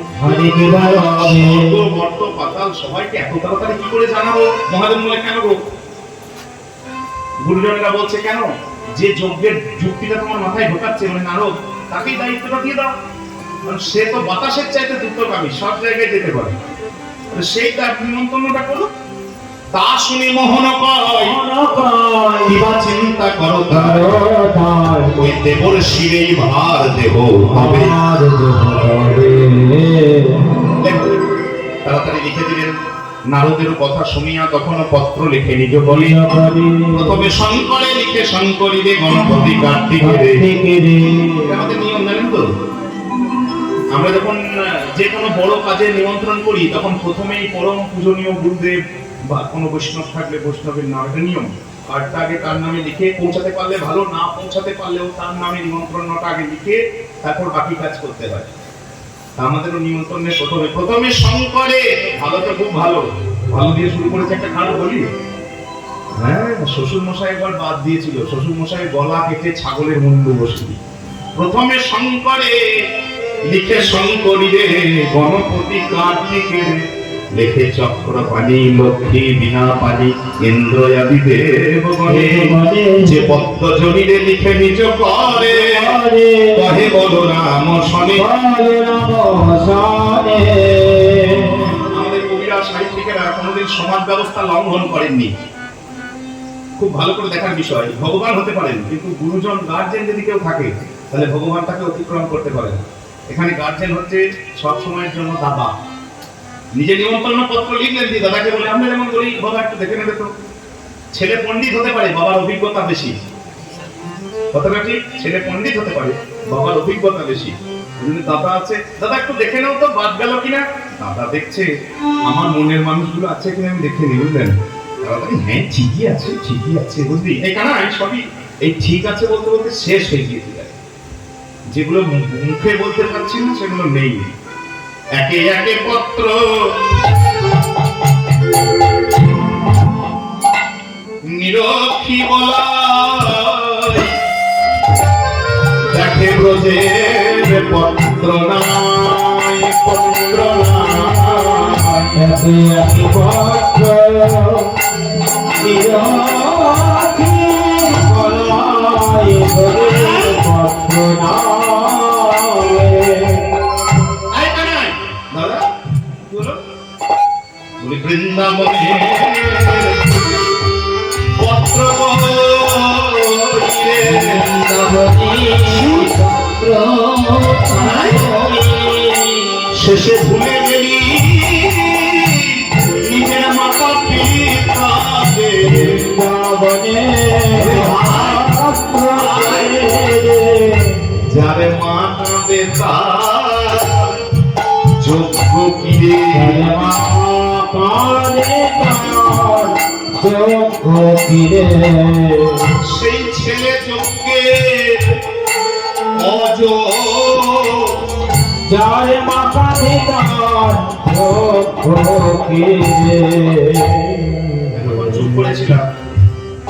মর্ত পাতাল সবাইকে এত তাড়াতাড়ি কি করে জানাবো? মহাদেব বলে কেন গো? গুরুজনেরা বলছে কেন? যে যজ্ঞের যুক্তিটা তোমার মাথায় ঢোকাচ্ছে মানে নারদ, তাকেই দায়িত্বটা দিয়ে দাও, কারণ সে তো বাতাসের চাইতে দ্রুতগামী, সব জায়গায় যেতে পারে। সেই তার নিমন্ত্রণটা করো। তা শুনে মোহন কয় কিবা চিন্তা করো তার, ওই দেবর শিরেই ভার দেহ হবে। তাড়াতাড়ি লিখে দিলেন। নারদের কথা শুনিয়া তখনও পত্র লিখে নিজ বলি, প্রথমে শঙ্করে লিখে শঙ্করীরে গণপতি কার্তিকেরে। আমাদের নিয়ম জানেন তো, আমরা যখন যে কোনো বড় কাজে নিমন্ত্রণ করি তখন প্রথমেই পরম পূজনীয় গুরুদেব বা কোনো বৈষ্ণব থাকলে বৈষ্ণবের নাম, এটা নিয়ম, কার্ডটা আগে তার নামে লিখে, পৌঁছাতে পারলে ভালো, না পৌঁছাতে পারলেও তার নামে নিমন্ত্রণটা আগে লিখে তারপর বাকি কাজ করতে হয়। আমাদেরও নিমন্ত্রণের প্রথমে শঙ্করে, ভালো তো খুব ভালো, ভালো দিয়ে শুরু করেছে একটা গান বলি। হ্যাঁ, শ্বশুর মশাই একবার বাদ দিয়েছিল, শ্বশুর মশাই গলা কেটে ছাগলের মুন্ডু বসিয়ে। প্রথমে শঙ্করে লিখে শঙ্করীরে গণপতি কার্তিকের, লেখে চক্রপাণি লক্ষ্মী বিনা পানি ইন্দ্র আদি দেবগণে, যে পদ্মজনীরে লিখে নিজ করে কহে বলো রাম শনে। আমাদের কবিরা সাহিত্যিকেরা কোনোদিন সমাজ ব্যবস্থা লঙ্ঘন করেননি। খুব ভালো করে দেখার বিষয়, ভগবান হতে পারেন কিন্তু গুরুজন গার্জেন যদি কেউ থাকে তাহলে ভগবান তাকে অতিক্রম করতে পারেন। এখানে গার্জেন হচ্ছে সব সময়ের জন্য দাদা। নিজে নিমন্ত্রণ পত্র লিখলেন, দিয়ে দাদাকে বলে আমরা যেমন বলি বাবা একটু দেখে নেবে তো। ছেলে পণ্ডিত হতে পারে, বাবার অভিজ্ঞতা বেশি। কথাটা ঠিক, ছেলে পণ্ডিত হতে পারে, বাবার অভিজ্ঞতা বেশি। যদি দাদা আছে, দাদা একটু দেখে নাও তো বাদ গেল কিনা। দাদা দেখছে আমার মনের মানুষগুলো আছে কিনা আমি দেখে নিই, বুঝলেন? হ্যাঁ ঠিকই আছে, ঠিকই আছে, বুঝলি? এই কেন সবই এই ঠিক আছে বলতে বলতে শেষ হয়ে গিয়েছে। যেগুলো মুখে বলতে পারছি না সেগুলো নেই। একে একে পত্র নিরক্ষী বলা, দেখে ব্রজের পত্র নাই, পত্র নাই, একে একে পত্র নিরাখি গলায় ধরে পত্র নামে। দাদা কি হলো? বলি বৃন্দাবনে পত্র শেষে ভুলে গেলি নিজের মাতা পিতাকে। যারে মা কাঁদে তার যোগ্য কিরে সেই ছেলে যজ্ঞের যার মাথা চুপ করেছিলাম।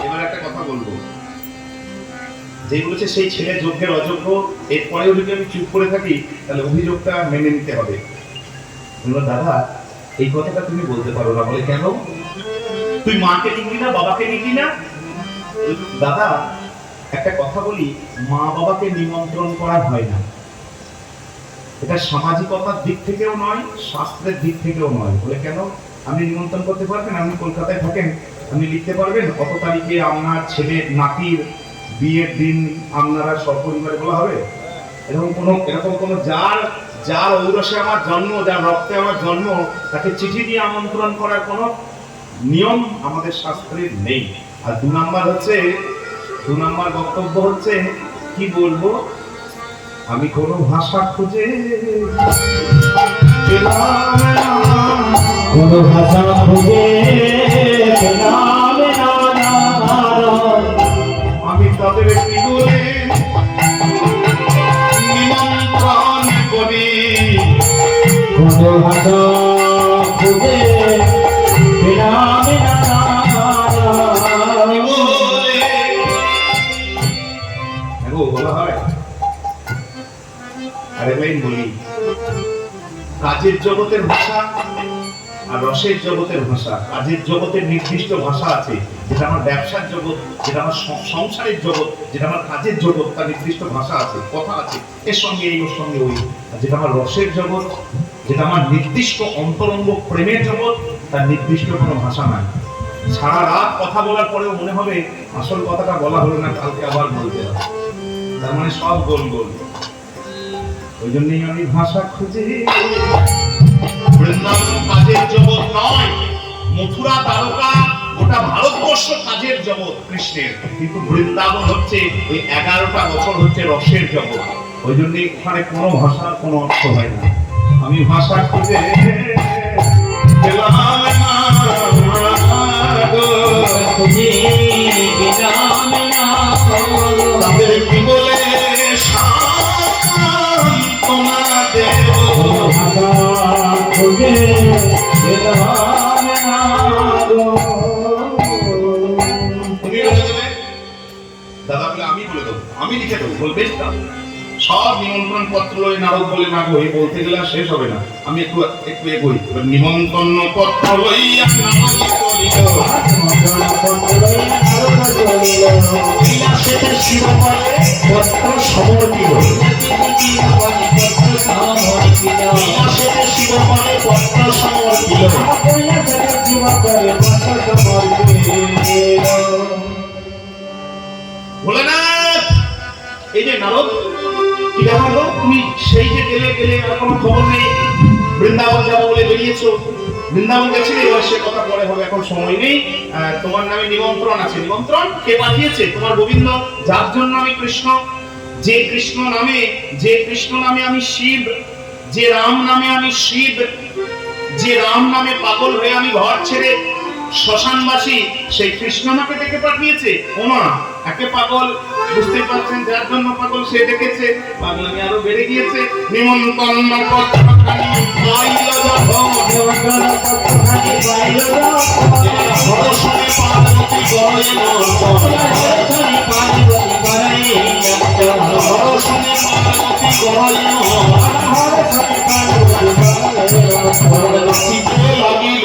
এবার একটা কথা বলবো, যে বলেছে সেই ছেলে যজ্ঞের অযোগ্য, এরপরেও যদি আমি চুপ করে থাকি তাহলে অভিযোগটা মেনে নিতে হবে। দাদা এই কথাটা তুমি বলতে পারো না। বলে কেন? তুই মাকে নিবি না, বাবাকে নিবি না? দাদা একটা কথা বলি, মা বাবাকে নিমন্ত্রণ করা হয় না। এটা সামাজিকতার দিক থেকেও নয়, শাস্ত্রের দিক থেকেও নয়। বলে কেন? আপনি নিমন্ত্রণ করতে পারবেন? আপনি কলকাতায় থাকেন, আপনি লিখতে পারবেন কত তারিখে আপনার ছেলের নাতির বিয়ের দিন আপনারা সপরিবারে বলা হবে? এরকম কোনো যার ঔরসে আমার জন্ম, যার রক্তে আমার জন্ম, তাকে চিঠি দিয়ে আমন্ত্রণ করার কোনো নিয়ম আমাদের শাস্ত্রে নেই। আর দু নাম্বার বক্তব্য হচ্ছে, কি বলবো, আমি কোনো ভাষা খুঁজে পেলাম না, কোনো ভাষা খুঁজে পেলাম না, আমি তাদের কি বলে নিমন্ত্রণ করি। কোনো ভাষা খুঁজে পেলাম না, বলা হয়। আরে ভাই বলি, কাজের জগতের ভাষা আর রসের জগতের ভাষা। কাজের জগতের নির্দিষ্ট ভাষা আছে, যেটা আমার ব্যবসার জগৎ, যেটা আমার সংসারের জগৎ, যেটা আমার কাজের জগৎ, তার নির্দিষ্ট ভাষা আছে, কথা আছে, এর সঙ্গে এই, ওর সঙ্গে ওই। আর যেটা আমার রসের জগৎ, যেটা আমার নির্দিষ্ট অন্তরঙ্গ প্রেমের জগৎ, তার নির্দিষ্ট কোনো ভাষা নাই। সারা রাত কথা বলার পরেও মনে হবে আসল কথাটা বলা হলো না, কালকে আবার বলতে হবে। তার মানে সব গোল গোল। ওই জন্যই আমি ভাষা খুঁজি। বৃন্দাবন কাজের জগৎ নয়, মথুরা দ্বারকা গোটা ভারতবর্ষ কাজের জগৎ কৃষ্ণের, কিন্তু বৃন্দাবন হচ্ছে ওই 11টা বছর হচ্ছে রসের জগৎ। ওই জন্যই ওখানে কোনো ভাষার কোনো অর্থ হয় না। আমি ভাষা খুঁজে পেলাম না, খুঁজে পেলাম না, তাদের কি বলে সান্ত্বনা দেব। খুঁজে পেলাম না, তুমি বলে দেবে? দাদা বলে আমি বলে দেবো, আমি লিখে দেবো। বলবে সব নিমন্ত্রণ পত্র নারদ বলে না গো, বলতে গেলে আর শেষ হবে না। আমি একটু এগোই। নিমন্ত্রণ পত্র লইয়া নারদ চলিল, বিলাসেতে শিরোমণি পত্র সমর্পিল, বিলাসেতে শিরোমণি পত্র সমর্পিল। ভোলেনাথ, এই যে নারদ, কি ব্যাপার গো? তুমি সেই যে গেলে আর কোনো খবর নেই, বৃন্দাবন যাবো বলে বেরিয়েছো, বৃন্দাবন গেছিলে, এবার সে কথা পরে হবে, এখন সময় নেই। তোমার নামে নিমন্ত্রণ আছে। নিমন্ত্রণ কে পাঠিয়েছে? তোমার গোবিন্দ, যার জন্য আমি কৃষ্ণ, যে কৃষ্ণ নামে আমি শিব, যে রাম নামে আমি শিব, যে রাম নামে পাগল হয়ে আমি ঘর ছেড়ে শ্মশানবাসী, সেই কৃষ্ণ আমাকে ডেকে পাঠিয়েছে। ও মা, একে পাগল, বুঝতে পারছেন, যার জন্য পাগল সে ডেকেছে, পাগলামি আরো বেড়ে গিয়েছে। নিমন্ত্রণ পত্রখানি পাইল যখন, হরষে পার্বতী গড়াইল, হরষে পার্বতী গড়াইল, লাগিল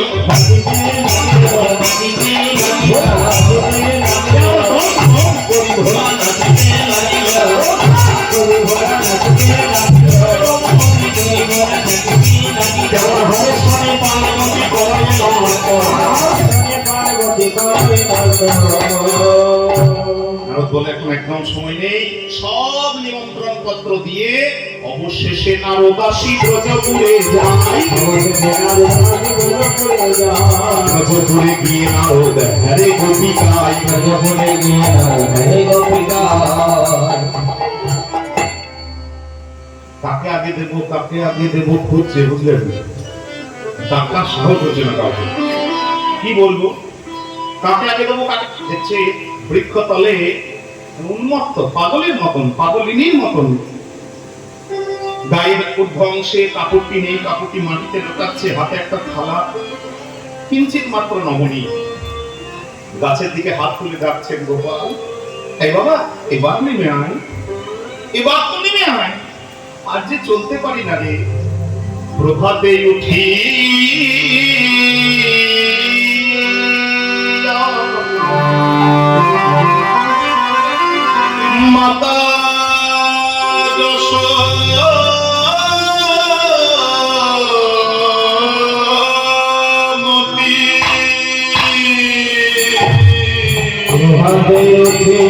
গরু ঘোড়া নাচতে লাগিল কেমন হবে সনে পার্বতী করে নারদ বলে এখন একদম সময় নেই, সব নিমন্ত্রণ পত্র দিয়ে অবশেষে নারদাসী ব্রজপুরে যায়। ব্রজপুরে গিয়ে নারদ হরে গোপিকায়, ব্রজপুরে গিয়ে নারদ হরে গোপিকায়। কাকে আগে দেবো কাকে আগে দেবো খুঁজছে, বুঝলেন? ডাক্তার সাহস হচ্ছে না কাউকে, কি বলবো কাকে আগে দেবো কাকে। দেখছে বৃক্ষতলে উন্মত্ত পাগলের মতন, পাগলিনীর মতন গায়ের ঊর্ধ্ব অংশে কাপড়টি নেই, কাপড়টি মাটিতে লুকাচ্ছে, হাতে একটা থালা, কিঞ্চিত মাত্র নমনী, গাছের দিকে হাত তুলে ডাকছেন গোপাল, এই বাবা এবার নেমে আয়, এবার তো নেমে আয়, আজ যে চলতে পারি না রে। প্রভাতে উঠি মাতা যশোমতী প্রভাতে উঠে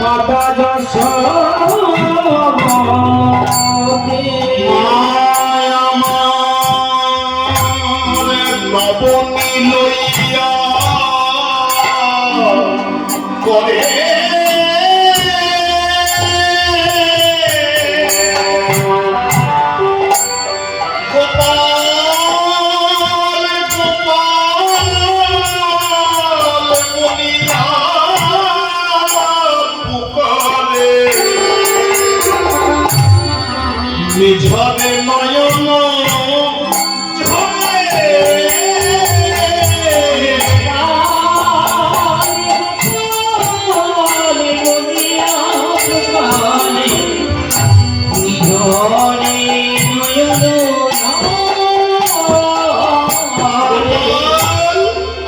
মাতা যশোমতী নবনী লইয়া করে গোপাল গোপাল মনিয়া পুকারে নিঝরে নয়ন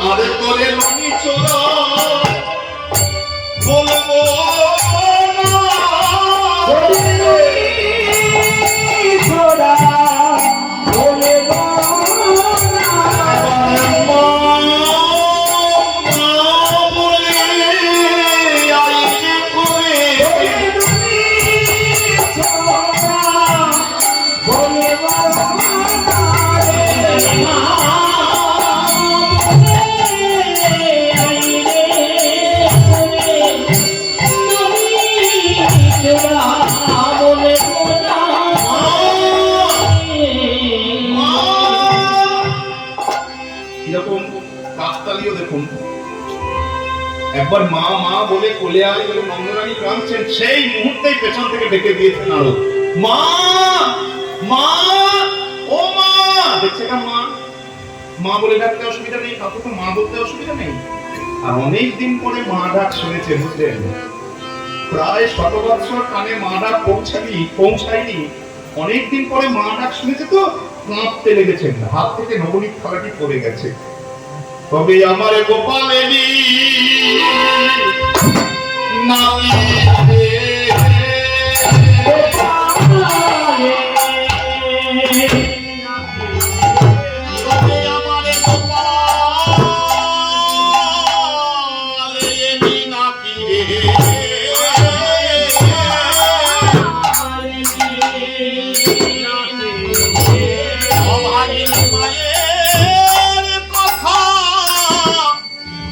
আরে করে রঙি চোরা বলবো একবার মা মা বলে কোলে আয় বলে নন্দরানী কাঁদছেন, সেই মুহূর্তেই পেছন থেকে ডেকে দিয়েছেন নারদ, মা মা ও মা। দেখছে না মা, মা বলে ডাকতে অসুবিধা নেই, কাউকে তো মা বলতে অসুবিধা নেই। আর অনেক দিন পরে মা ডাক শুনেছে, বুঝলেন? প্রায় 100 বছর কানে মা ডাক পৌঁছায়নি, অনেকদিন পরে মা ডাক শুনেছে তো কাঁদতে লেগেছেন, হাত থেকে নবনীত থালাটি পড়ে গেছে। তবে আমার গোপালেরই নামে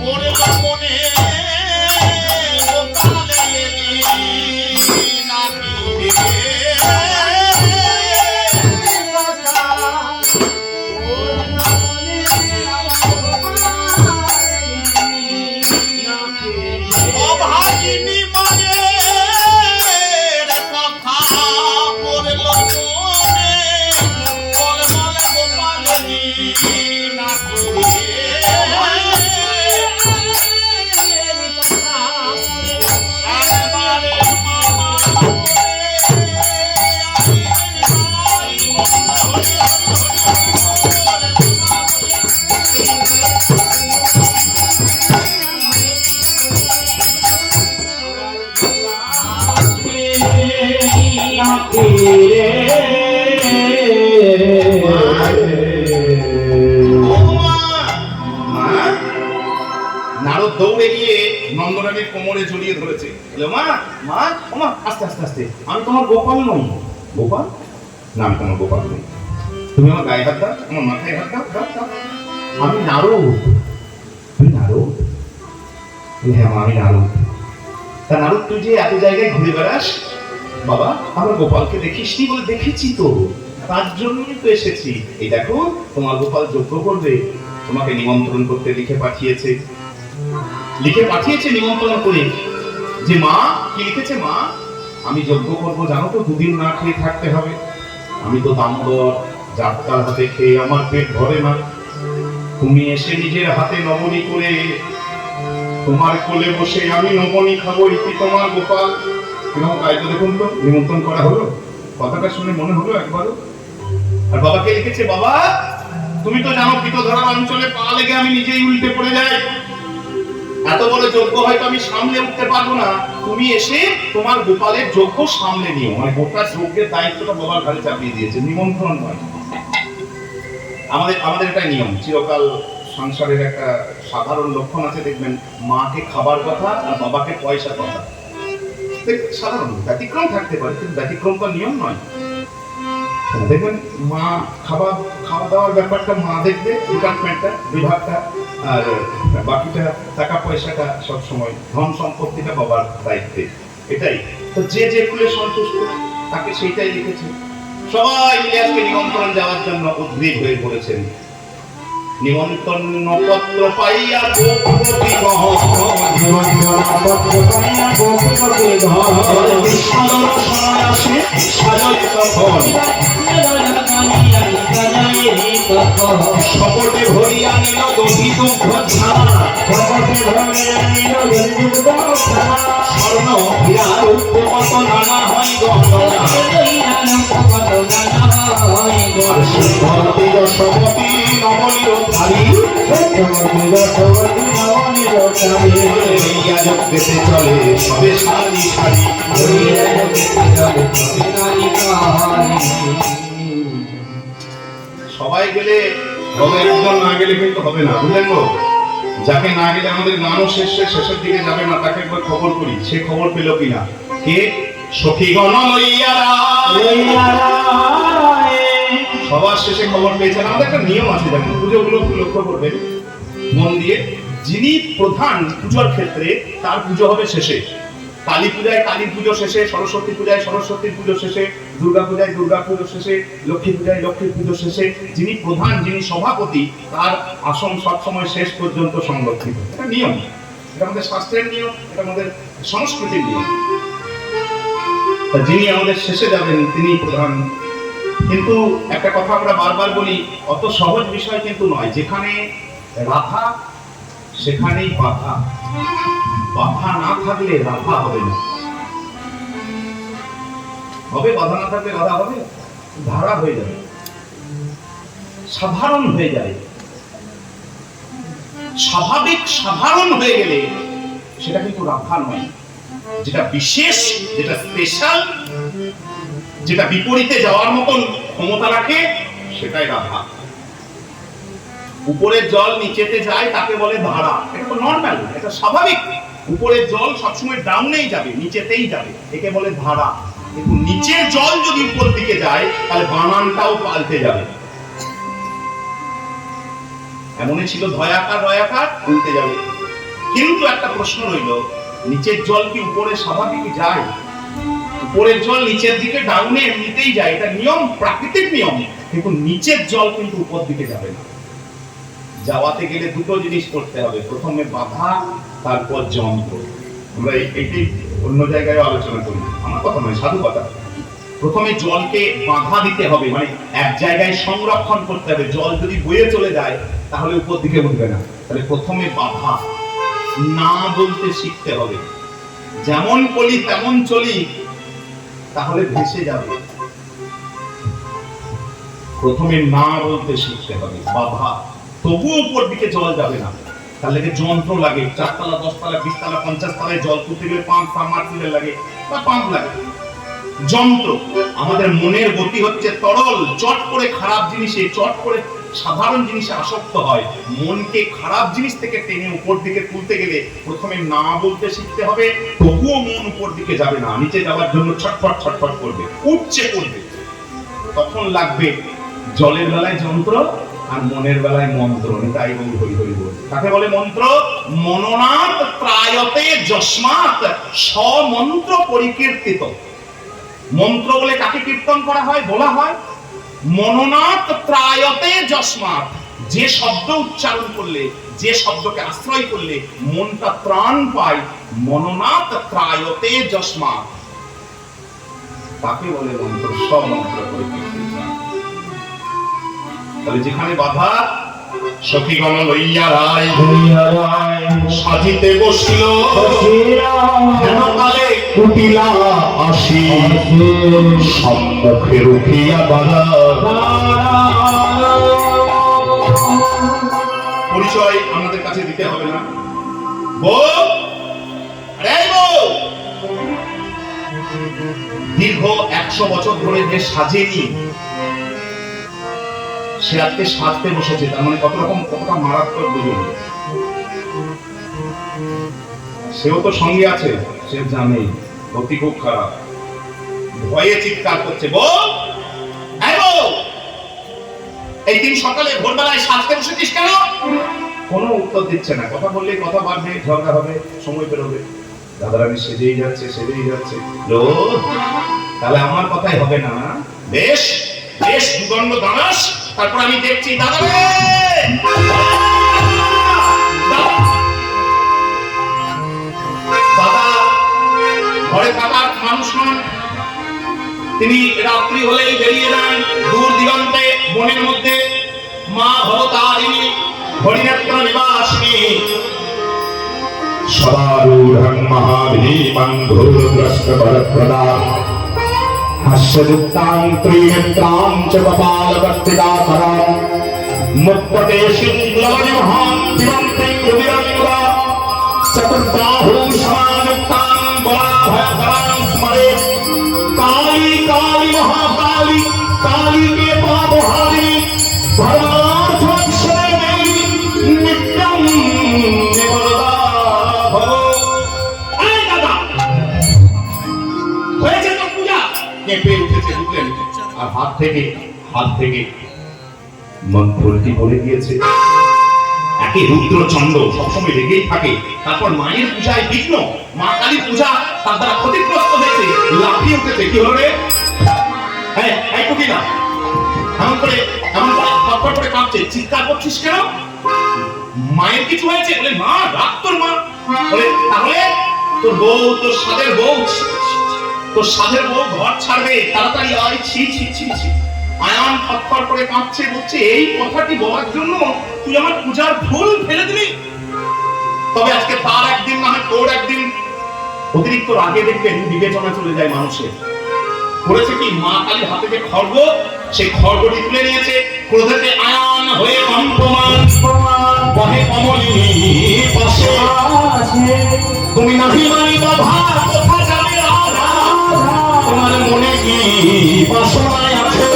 মনে নারদ দৌড়ে গিয়ে নন্দরানীর কোমরে জড়িয়ে ধরেছে, বলে মা মা ও মা, আস্তে আস্তে আস্তে, আমি তোমার গোপাল নই। গোপাল না, আমি তোমার গোপাল নই, তুমি আমার গায়ে হাত দাও, আমার মাথায় হাত দাও, দাও দাও। আমি নারদ। তুমি নারদ? হ্যাঁ মা, আমি নারদ। তা নারদ, তুই যে এত জায়গায় ঘুরে বেড়াস, বাবা আমার গোপালকে দেখিসনি? বলে দেখেছি তো, তার জন্যই তো এসেছি। এই দেখো তোমার গোপাল যজ্ঞ করবে, তোমাকে নিমন্ত্রণ করতে লিখে পাঠিয়েছে। লিখে পাঠিয়েছে নিমন্ত্রণ করে যে মা, কি লিখেছে মা? আমি যজ্ঞ করবো, জানো তো 2 দিন না খেয়ে থাকতে হবে। আমি তো দামোদর, যাত্রার হাতে খেয়ে আমার পেট ভরে না। তুমি এসে নিজের হাতে নবনী করে তোমার কোলে বসে আমি নবনী খাবো, এটি তোমার গোপাল। এরকম কায়দা দেখুন তো, নিমন্ত্রণ করা হলো, কথাটা শুনে মনে হলো একবারও? আর বাবাকে লিখেছে, বাবা তুমি তো জানো পিতধরার অঞ্চলে পা লেগে আমি নিজেই উল্টে পড়ে যাই, এত বড় যজ্ঞ হয়তো আমি সামলে উঠতে পারবো না, তুমি এসে তোমার গোপালের যজ্ঞ সামলে নিও। মানে গোটা যজ্ঞের দায়িত্বটা বাবার ঘাড়ে চাপিয়ে দিয়েছে, নিমন্ত্রণ নয়। আমাদের এটা নিয়ম, চিরকাল সংসারের একটা সাধারণ লক্ষণ আছে, দেখবেন মাকে খাবার কথা আর বাবাকে পয়সার কথা। সাধারণ ব্যতিক্রম থাকতে পারে, কিন্তু ব্যতিক্রম তো নিয়ম নয়। দেখবেন মা খাওয়া দাওয়ার ব্যাপারটা মা দেখবে, ডিপার্টমেন্টটা, বিভাগটা, আর বাকিটা টাকা পয়সাটা সবসময় ধন সম্পত্তিটা বাবার দায়িত্বে। এটাই তো, যে যে ফুলে সন্তুষ্ট তাকে সেইটাই লিখেছে। সবাই ইলিয়াসকে নিমন্ত্রণ যাওয়ার জন্য উদ্গ্রীব হয়ে পড়েছেন। নিমন্ত্রণ পত্র পাইয়া গোপতি শপটে ভরিয়া নিল দধি দুগ্ধ ছানা, স্বর্ণ হীরার উত্তমত নানা হয় গহনা। যশবতী নবনীর ধারী দেশে চলে সবে সারি সারি। সবাই গেলে হবে, একজন না গেলে কিন্তু হবে না, বুঝলেন গো? যাকে না গেলে আমাদের গানও শেষের দিকে যাবে না, তাকে একবার খবর করি, সে খবর পেল কিনা। কে? সখীগণ লইয়া সবার শেষে খবর পেয়েছেন। আমাদের একটা নিয়ম আছে, দেখুন পুজোগুলো লক্ষ্য করবেন মন দিয়ে, যিনি প্রধান পুজোর ক্ষেত্রে তার পুজো হবে শেষে। কালী পূজায় কালীর পুজো শেষে, সরস্বতী পূজায় সরস্বতীর পুজো শেষে, দুর্গা পূজায় দুর্গা পুজো শেষে, লক্ষ্মী পূজায় লক্ষ্মীর পুজো শেষে। যিনি প্রধান, যিনি সভাপতি, তার আসন সবসময় শেষ পর্যন্ত সংরক্ষিত। এটা নিয়ম, এটা আমাদের শাস্ত্রের নিয়ম, এটা আমাদের সংস্কৃতির নিয়ম। যিনি আমাদের শেষে যাবেন তিনি প্রধান। কিন্তু একটা কথা আমরা বারবার বলি, অত সহজ বিষয় কিন্তু নয়। যেখানে রাধা সেখানেই বাধা, বাধা না থাকলে রাধা হবে না। হবে বাধা না থাকলে রাধা হবে, ধারা হয়ে যাবে, সাধারণ হয়ে যায়। স্বাভাবিক সাধারণ হয়ে গেলে সেটা কিন্তু রাধা নয়। যেটা বিশেষ, যেটা স্পেশাল, যেটা বিপরীতে যাওয়ার মতন ক্ষমতা রাখে, সেটাই রাধা। উপরের জল নিচেতে যায় তাকে বলে ধারা, এটা তো নর্মাল, এটা স্বাভাবিক। উপরের জল সবসময় ডাউনেই যাবে, নিচেতেই যাবে, একে বলে ধারা। কিন্তু নিচের জল যদি উপর দিকে যায় তাহলে বানানটাও পাল্টে যাবে। এমনই ছিল ধয়াকার রয়াকার, উল্টে যাবে। কিন্তু একটা প্রশ্ন রইল, নিচের জল কি উপরে স্বাভাবিক যায়? উপরের জল নিচের দিকে ডাউনে এমনিতেই যায়, এটা নিয়ম, প্রাকৃতিক নিয়ম। কিন্তু নিচের জল কিন্তু উপর দিকে যাবে না। যাওয়াতে গেলে দুটো জিনিস করতে হবে, প্রথমে বাধা, তারপর যন্ত্র। আমরা এটি অন্য জায়গায় আলোচনা করি, আমার কথা নয়, সাধু কথা। প্রথমে জলকে বাধা দিতে হবে, মানে এক জায়গায় সংরক্ষণ করতে হবে। জল যদি বয়ে চলে যায় তাহলে উপর দিকে উঠবে না। তাহলে প্রথমে বাধা, না বলতে শিখতে হবে। যেমন বলি তেমন চলি তাহলে ভেসে যাবে। প্রথমে না বলতে শিখতে হবে, বাধা, তবুও উপর দিকে জল যাবে না। তার লাগে যন্ত্র লাগে, 4 তলা 10 তলা 20 তলা 50 তলায় জল তুলতে গেলে পাম্প সাবমার্সিবল লাগে বা পাম্প লাগে। যন্ত্র। আমাদের মনের গতি হচ্ছে তরল, চট করে খারাপ জিনিসে, চট করে সাধারণ জিনিসে আসক্ত হয়। মনকে খারাপ জিনিস থেকে টেনে উপর দিকে তুলতে গেলে প্রথমে না বলতে শিখতে হবে, তবুও মন উপর দিকে যাবে না, নিচে যাওয়ার জন্য ছটফট ছটফট করবে, উপচে পড়বে। তখন লাগবে জলের বেলায় যন্ত্র আর মনের বেলায় মন্ত্র। তাই বল হই হই বল। কাকে বলে মন্ত্র? মননাথ ত্রায়তে যস্মাৎ সমন্ত্র পরিকীর্তিত। মন্ত্র বলে কাকে কীর্তন করা হয়, বলা হয়? মননাথ ত্রায়তে যস্মাৎ, যে শব্দ উচ্চারণ করলে, যে শব্দকে আশ্রয় করলে মনটা ত্রাণ পায়, মননাথ ত্রায়তে যস্মাৎ, তাকে বলে মন্ত্র। সমন্ত্র পরিকীর্তিত। তাহলে যেখানে বাধা, সখীগণ লইয়া রায় সাজিতে বসিল, হেনকালে কুটিলা আসি, সম্মুখে রুখিয়া বাধা। পরিচয় আমাদের কাছে দিতে হবে না। বউ, আরে বউ, দীর্ঘ 100 বছর ধরে যে সাজেনি, সে আজকে সাজতে বসেছে। তার মানে কতটা মারাত্মক দুজন। সেও তো সঙ্গে আছে, সে জানে গতি খুব খারাপ, ভয়ে চিৎকার করছে, বউ, এই দিন সকালে ভোরবেলায় সাজতে বসেছিস কেন? কোনো উত্তর দিচ্ছে না। কথা বললে কথা বাড়বে, ঝগড়া হবে, সময় বেরোবে। দাদারানি সেজেই যাচ্ছে, সেজেই যাচ্ছে। তাহলে আমার কথাই হবে না? বেশ বেশ, দুদণ্ড দাঁড়াস, তারপর আমি দেখছি। দাদা রে, দাদা ঘরে থাকার মানুষ নন। তিনি রাত্রি হলেই বেরিয়ে যান দূর দিগন্তে, বনের মধ্যে। মা ভবতারিণী হরিনেত্র নিবাসিনী সদারূঢ়ং মহাভীমং ঘোরগ্রস্তবরপ্রদা হাস্যযুক্তাং ত্রিনেত্রাং চ কপালবর্তিকাকরাং মুক্তকেশীং লবণমহাং দিগন্তিং রুদিরঙ্গা চতুর্বাহু সমাযুক্তাং বলাভয়করাং স্মরেৎ। काली काली महाकाली, काली के पापहारिणी, धर्मार्थक्षणे नित्यं निवरदा भव। এই দাদা, হয়েছে তো পূজা? কেঁপে উঠেছে, বুঝলেন? আর হাত থেকে মন্ত্রটি বলে দিয়েছে। একে রুদ্রচন্দ্র সবসময় রেগেই থাকে। তারপর মায়ের পূজায় বিঘ্ন, মা কালীর পূজা তার দ্বারা ক্ষতিগ্রস্ত হয়েছে, লাফিয়ে উঠেছে। কি হলো রে? হ্যাঁ, এই কুটি না, এমন করে ফটফট করে কাঁপছে, চিৎকার করছিস কেন? মায়ের কিছু হয়েছে? বলে মা, রাগ তোর মা। বলে তাহলে তোর বউ, তোর সাধের বউ ঘর ছাড়বে, তাড়াতাড়ি আয়। ছি ছি ছি ছি। আয়ান ফটফট করে কাঁপছে, বলছে এই কথাটি বলার জন্য তুই আমার পূজার ফুল ফেলে দিলি? তবে আজকে তার একদিন না হয় তোর একদিন। অতিরিক্ত রাগে দেখবেন বিবেচনা চলে যায় মানুষের। করেছে কি, মা কালীর হাতে যে খড়গ, সেই খড়গটি তুলে নিয়েছে। ক্রোধেতে আয়ান হয়ে কম্পমান বহে কমলিনী পাশে। তুমি নাহি মানি বাধা, কোথা যাবে রাধা? তোমার মনে কি বাসনায় আছে?